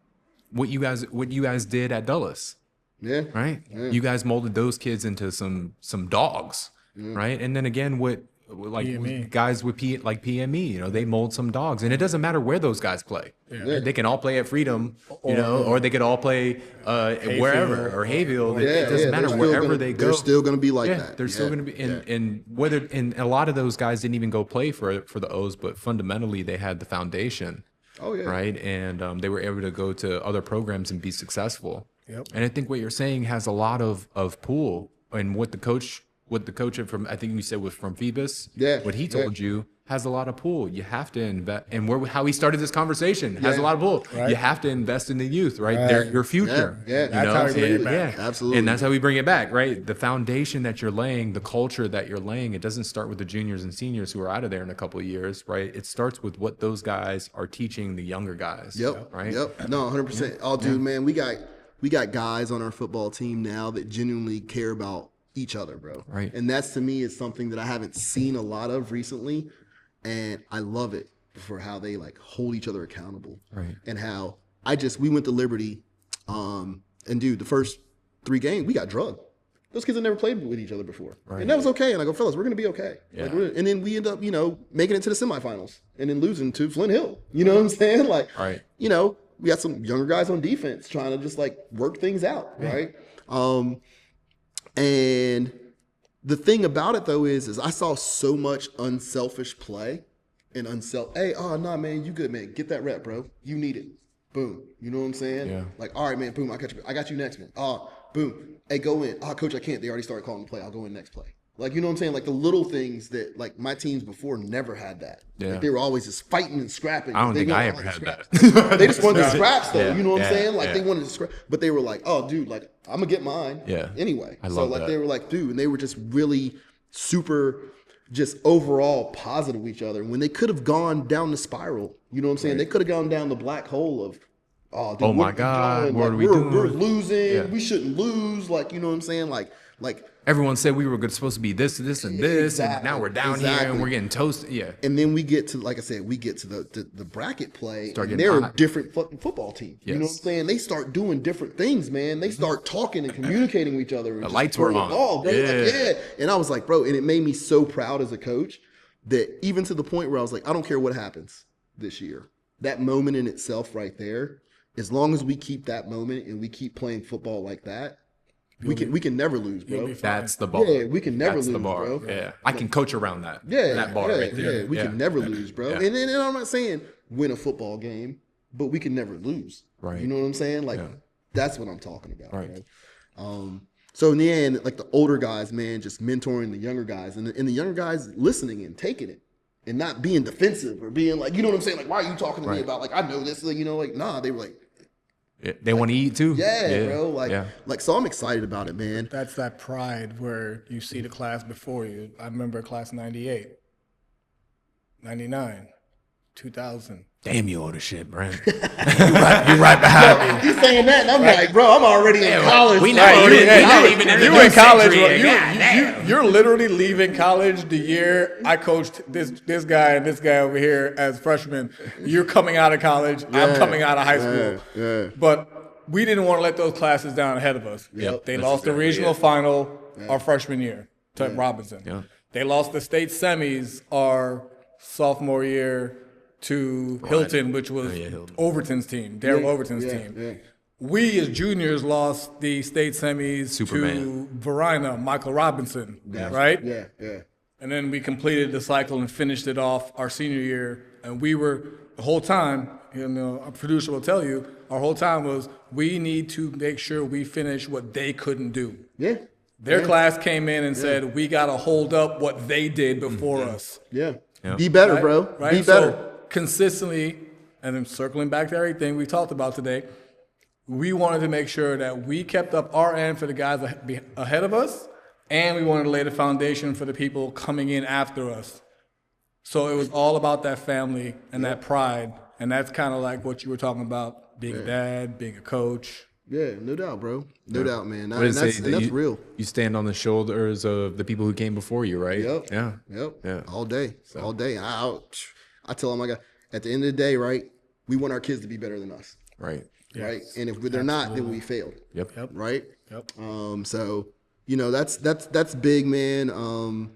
what you guys did at Dulles. Yeah. Right? Yeah. You guys molded those kids into some dogs. Right? And then again with guys with PME, you know, they mold some dogs, and it doesn't matter where those guys play. Yeah. They can all play at Freedom, or they could all play wherever, or Hayfield. It doesn't matter wherever they go. They're still going to be like that. They're still going to be, and a lot of those guys didn't even go play for the O's, but fundamentally they had the foundation. Oh yeah. Right, and they were able to go to other programs and be successful. Yep. And I think what you're saying has a lot of pull, and what the coach from, I think you said was from Phoebus. Yeah. What he told you has a lot of pull. You have to invest, and how he started this conversation has a lot of pull. Right. You have to invest in the youth, right? They're your future. Yeah. That's how we bring it back. Absolutely. And that's how we bring it back, right? The foundation that you're laying, the culture that you're laying, it doesn't start with the juniors and seniors who are out of there in a couple of years, right? It starts with what those guys are teaching the younger guys. Yep. Right. Yep. No, 100%. Oh, dude, man, we got guys on our football team now that genuinely care about each other, bro. Right. And that's, to me, is something that I haven't seen a lot of recently, and I love it for how they like hold each other accountable. Right. And how we went to Liberty, and dude, the first 3 games we got drugged. Those kids had never played with each other before, and that was okay. And I go, fellas, we're gonna be okay. Yeah. And then we end up, making it to the semifinals and then losing to Flint Hill. You know what I'm saying? Like, we got some younger guys on defense trying to just like work things out, right? And the thing about it though is I saw so much unselfish play and hey, nah, man, you good, man. Get that rep, bro. You need it. Boom. You know what I'm saying? Yeah. Like, all right, man, boom, I got you next one. Boom. Hey, go in. Coach, I can't. They already started calling the play. I'll go in next play. Like, you know what I'm saying? Like the little things that like my teams before never had that. Yeah. Like, they were always just fighting and scrapping. I don't think I ever had that. They just wanted to scraps though. You know what I'm saying? Like they wanted to scrap, but they were like, oh, dude, like I'm gonna get mine. Yeah. Anyway. I love that. They were like, dude, and they were just really super, just overall positive with each other. When they could have gone down the spiral, you know what I'm saying? They could have gone down the black hole of, oh, dude, my God, what are we doing? We're losing. Yeah. We shouldn't lose. Like, you know what I'm saying? Like everyone said we were supposed to be this, and this, and now we're down here and we're getting toasted. Yeah. And then we get to, like I said, the bracket play, and they're a different fucking football team. Yes. You know what I'm saying? They start doing different things, man. They start talking and communicating with each other. And the lights were on. Bro. Yeah. And I was like, bro, and it made me so proud as a coach that even to the point where I was like, I don't care what happens this year. That moment in itself right there, as long as we keep that moment and we keep playing football like that, we can never lose, bro. That's the bar. Yeah, we can never lose, bro. Yeah, I can coach around that. Yeah, that bar right there. Yeah, we can never lose, bro. Yeah. And I'm not saying win a football game, but we can never lose. Right. You know what I'm saying? Like that's what I'm talking about. Right. Bro. So in the end, like the older guys, man, just mentoring the younger guys, and the younger guys listening and taking it, and not being defensive or being like, you know what I'm saying? Like, why are you talking to me about like I know this? Like, like nah, they were like. They want to eat too. Yeah, bro. Like, so I'm excited about it, man. That's that pride where you see the class before you. I remember class 98, 99, 2000. Damn, you old as shit, Brent. You're right behind me. He's saying that, and I'm like, bro, I'm already in college. We know you in college. You're literally leaving college the year I coached this guy and this guy over here as freshmen. You're coming out of college. I'm coming out of high school. Yeah. But we didn't want to let those classes down ahead of us. Yep. They lost the regional final our freshman year to Robinson. Yeah. They lost the state semis our sophomore year to Hilton, which was Overton's team, Daryl Overton's team. Yeah. We as juniors lost the state semis to Verina, Michael Robinson, right? Yeah. And then we completed the cycle and finished it off our senior year. And we were, the whole time, a producer will tell you, our whole time was we need to make sure we finish what they couldn't do. Yeah. Their class came in and said, we got to hold up what they did before us. Yeah. Be better, bro. Right? Be better. So, consistently, And then circling back to everything we talked about today, we wanted to make sure that we kept up our end for the guys ahead of us, and we wanted to lay the foundation for the people coming in after us. So it was all about that family and that pride, and that's kind of like what you were talking about, being a dad, being a coach. Yeah, no doubt, bro. No doubt, man. What is And that's real. You stand on the shoulders of the people who came before you, right? Yep. Yeah. All day. All day. I tell them, at the end of the day, right, we want our kids to be better than us. Right. Right. And if they're not, then we failed. Yep. Right. Yep. So, that's big, man.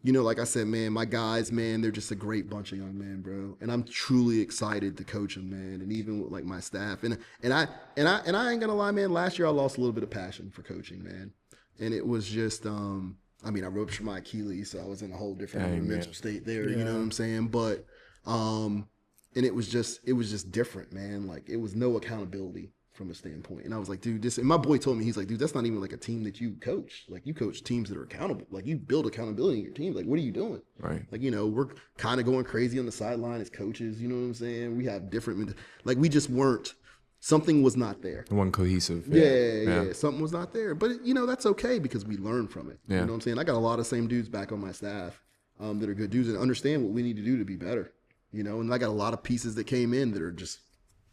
Like I said, man, my guys, man, they're just a great bunch of young men, bro. And I'm truly excited to coach them, man. And even with like my staff, and I ain't gonna lie, man. Last year I lost a little bit of passion for coaching, man. And it was just, I ruptured my Achilles, so I was in a whole different mental state there. You know what I'm saying? But, and it was just different, man. Like it was no accountability from a standpoint. And I was like, dude, and my boy told me, he's like, dude, that's not even like a team that you coach. Like you coach teams that are accountable. Like you build accountability in your team. Like, what are you doing? Right. Like, we're kind of going crazy on the sideline as coaches. You know what I'm saying? We have different, like we just weren't, something was not there. One cohesive. Yeah. Something was not there. But, that's okay because we learn from it. Yeah. You know what I'm saying? I got a lot of same dudes back on my staff that are good dudes and understand what we need to do to be better. And I got a lot of pieces that came in that are just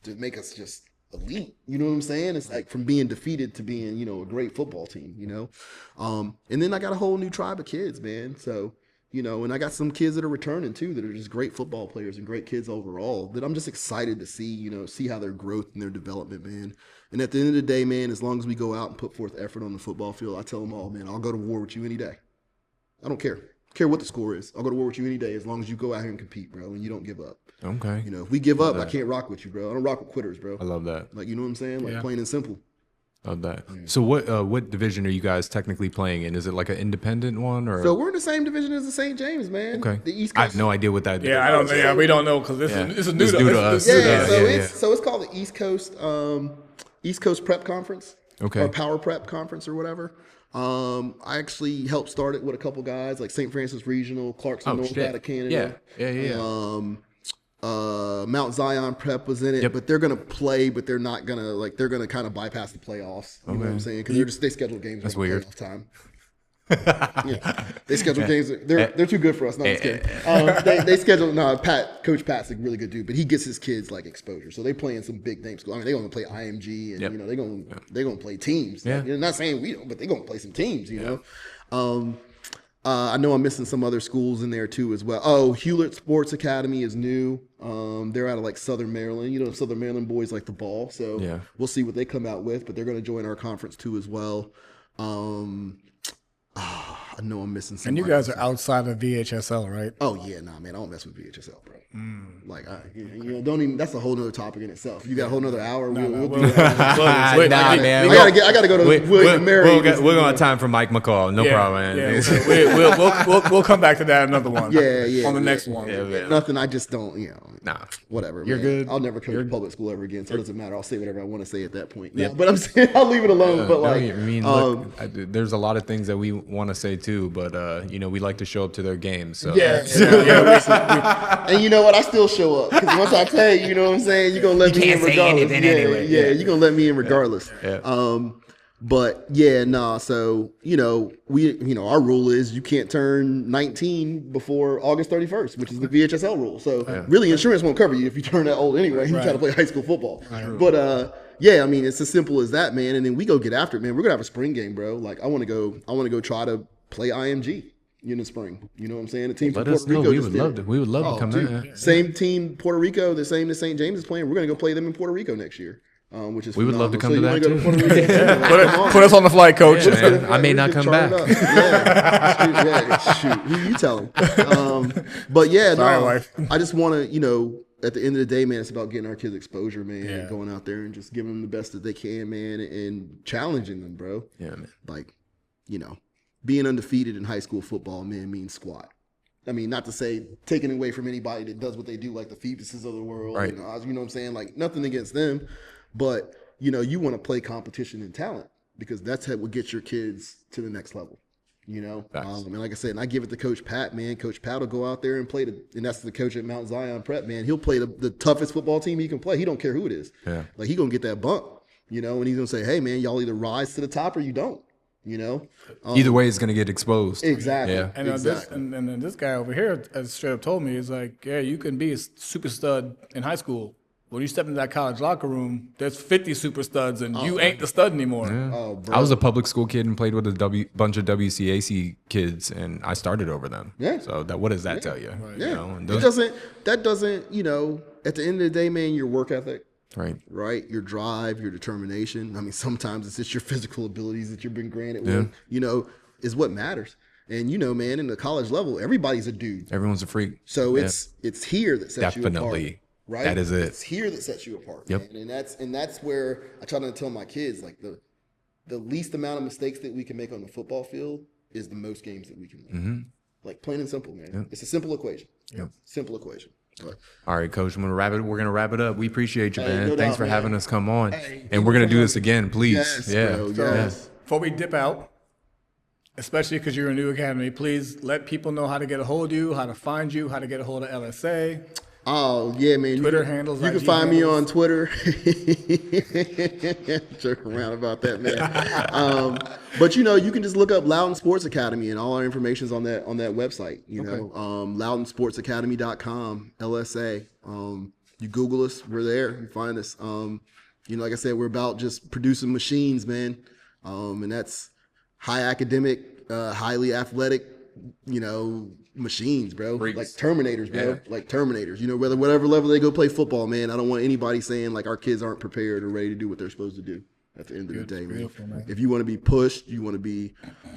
to make us just elite. You know what I'm saying? It's like from being defeated to being, a great football team, and then I got a whole new tribe of kids, man. So, and I got some kids that are returning too, that are just great football players and great kids overall that I'm just excited to see how their growth and their development, man. And at the end of the day, man, as long as we go out and put forth effort on the football field, I tell them all, man, I'll go to war with you any day. I don't care. Care what the score is. I'll go to war with you any day as long as you go out here and compete, bro, and you don't give up. Okay. If we give up, I can't rock with you, bro. I don't rock with quitters, bro. I love that. Like, you know what I'm saying? Like, plain and simple. Love that. Yeah. So what division are you guys technically playing in? Is it like an independent one or? So we're in the same division as the St. James, man. Okay. The East Coast. I have no idea what that is. Yeah, I don't know. Yeah, we don't know because this is new to us. So it's called the East Coast Prep Conference. Okay. Or Power Prep Conference or whatever. I actually helped start it with a couple guys like St. Francis Regional, Clarkson, North out of Canada. Yeah. Mount Zion Prep was in it, but they're gonna play, but they're not gonna they're gonna kind of bypass the playoffs. You know what I'm saying? Because they schedule games. That's weird. Playoff time. They schedule games. They're too good for us. No, I'm just kidding. They schedule. Coach Pat's a really good dude, but he gets his kids like exposure. So they play in some big name schools. They're gonna play IMG, and they're gonna play teams. Yeah. Like, not saying we don't, but they're gonna play some teams. I know I'm missing some other schools in there too as well. Oh, Loudoun Sports Academy is new. They're out of Southern Maryland. Southern Maryland boys like the ball, so we'll see what they come out with. But they're going to join our conference too as well. I know I'm missing some. And you guys are outside of VHSL, right? Oh yeah, nah, man, I don't mess with VHSL, bro. Don't even. That's a whole nother topic in itself. You got a whole nother hour. We'll do that. Man. I gotta go to William Mary. We're gonna have time for Mike McCall. No problem, man. Yeah, we'll come back to that another one. Yeah. On the next one. Nothing. I just don't. Nah. Whatever. You're man. good. I'll never coach public school ever again, so it doesn't matter. I'll say whatever I want to say at that point. No, but I'm saying I'll leave it alone. But look, there's a lot of things that we want to say too, but we like to show up to their games. So. And you know what? I still show up because once I tell you, you know what I'm saying, you're gonna let me in regardless. You're gonna let me in regardless. So our rule is you can't turn 19 before August 31st, which is the VHSL rule. So really, insurance won't cover you if you turn that old anyway. You try to play high school football, but it's as simple as that, man. And then we go get after it, man. We're gonna have a spring game, bro. Like I want to go try to play IMG in the spring. You know what I'm saying? The team from Puerto Rico. We would love to come in. Same team, Puerto Rico, the same that St. James is playing. We're gonna go play them in Puerto Rico next year. Which is we would love to come to that too. Put us on the flight, coach. Yeah, I may not come back. Shoot, who you telling? I just want to, at the end of the day, man, it's about getting our kids exposure, man, and going out there and just giving them the best that they can, man, and challenging them, bro. Yeah, man. Like, being undefeated in high school football, man, means squat. I mean, not to say taking away from anybody that does what they do, like the Phoebuses of the world, right. You know what I'm saying? Like, nothing against them, but, you want to play competition and talent because that's what gets your kids to the next level. You know, Facts. and like I said, and I give it to Coach Pat, man. Coach Pat will go out there and play and that's the coach at Mount Zion Prep, man. He'll play the toughest football team he can play. He don't care who it is. Yeah. Like he gonna get that bump, you know, and he's gonna say, hey, man, y'all either rise to the top or you don't, you know. Either way, it's going to get exposed. Exactly. Yeah. And and then this guy over here has straight up told me, he's like, yeah, you can be a super stud in high school. When you step into that college locker room, there's 50 super studs, and you ain't the stud anymore. Yeah. Oh, bro. I was a public school kid and played with a bunch of WCAC kids, and I started over them. Yeah. So what does that tell you? Yeah. You know, and That doesn't, you know, at the end of the day, man, your work ethic, right. your drive, your determination. I mean, sometimes it's just your physical abilities that you've been granted with, you know, is what matters. And, you know, man, in the college level, everybody's a dude. Everyone's a freak. So it's here that sets you apart. Definitely. Right? That is it. It's here that sets you apart. Yep. Man. And that's where I try to tell my kids, like the least amount of mistakes that we can make on the football field is the most games that we can win. Mm-hmm. Like plain and simple, man. Yep. It's a simple equation. Yep. Simple equation. But, All right, Coach. We're gonna wrap it up. We appreciate you, man. no Thanks doubt, for man. having us come on, Hey, and we're gonna do this again, please. yes, yeah. bro, So yes. before we dip out, especially because you're a new academy, please let people know how to get a hold of you, how to find you, how to get a hold of LSA. Oh, yeah, man. Twitter handles, You can IG find me handles. on Twitter. Joke around about that, man. But, you know, you can just look up Loudoun Sports Academy, and all our information's on that website, you know. LoudounSportsAcademy.com, LSA. You Google us, we're there. You find us. You know, like I said, we're about just producing machines, man. And that's high academic, highly athletic, you know, machines, bro. Freaks. Like Terminators, bro. Yeah. Like Terminators. You know, whatever level they go play football, man. I don't want anybody saying like our kids aren't prepared or ready to do what they're supposed to do at the end of the day, man. Beautiful, man. If you want to be pushed, you want to be,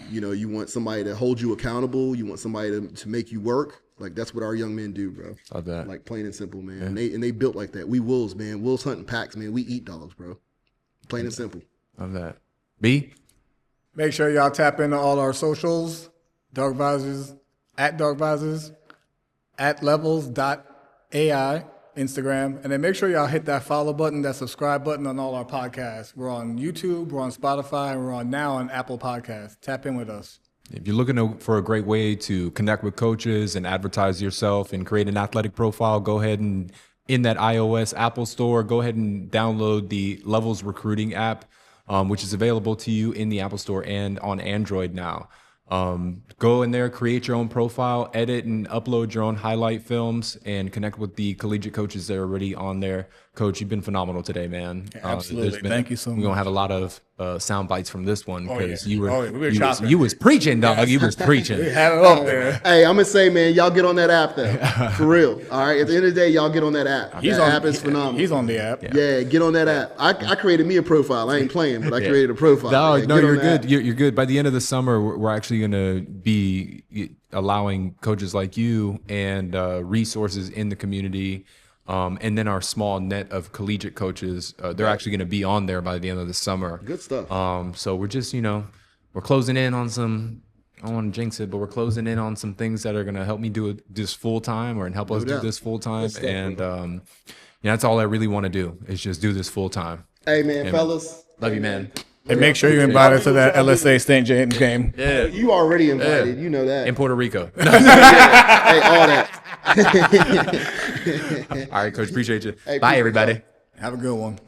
you know, you want somebody to hold you accountable, you want somebody to make you work. Like that's what our young men do, bro. Love that. Like plain and simple, man. And they built like that. We wolves, man. Wolves hunting packs, man. We eat dogs, bro. Plain and simple. Love that. B. Make sure y'all tap into all our socials, Dark Visors, at Dark Visors, at levels.ai, Instagram. And then make sure y'all hit that follow button, that subscribe button on all our podcasts. We're on YouTube, we're on Spotify, and we're now on Apple Podcasts. Tap in with us. If you're looking for a great way to connect with coaches and advertise yourself and create an athletic profile, go ahead and in that iOS Apple Store, go ahead and download the Levels Recruiting app, which is available to you in the Apple Store and on Android now. Go in there, create your own profile, edit and upload your own highlight films, and connect with the collegiate coaches that are already on there. Coach, you've been phenomenal today, man. Absolutely. Thank you so We're gonna much. have a lot of sound bites from this one because yeah. We were you chopping. was preaching, dog. You was preaching. We had it up there. Hey, I'm gonna say, man, y'all get on that app though. For real. All right. At the end of the day, y'all get on that app. That app is phenomenal. He's on the app. Yeah, get on that app. I created me a profile. I ain't playing, but I created a profile. No, Yeah, no, get on you're the good. app. You're good. By the end of the summer, we're actually going to be allowing coaches like you and resources in the community, and then our small net of collegiate coaches. They're actually going to be on there by the end of the summer. Good stuff. So we're just, we're closing in on some. I don't want to jinx it, but we're closing in on some things that are going to help me do this full time, or help us do doubt. this full time. stuff, And that's all I really want to do is just do this full time. Hey, man, fellas. Love you, man. And make sure you invite us to that LSA St. James game. Yeah. You already invited. You know that. In Puerto Rico. Hey, all that. All right, Coach. Appreciate you. Hey, Bye, appreciate everybody. Have a good one.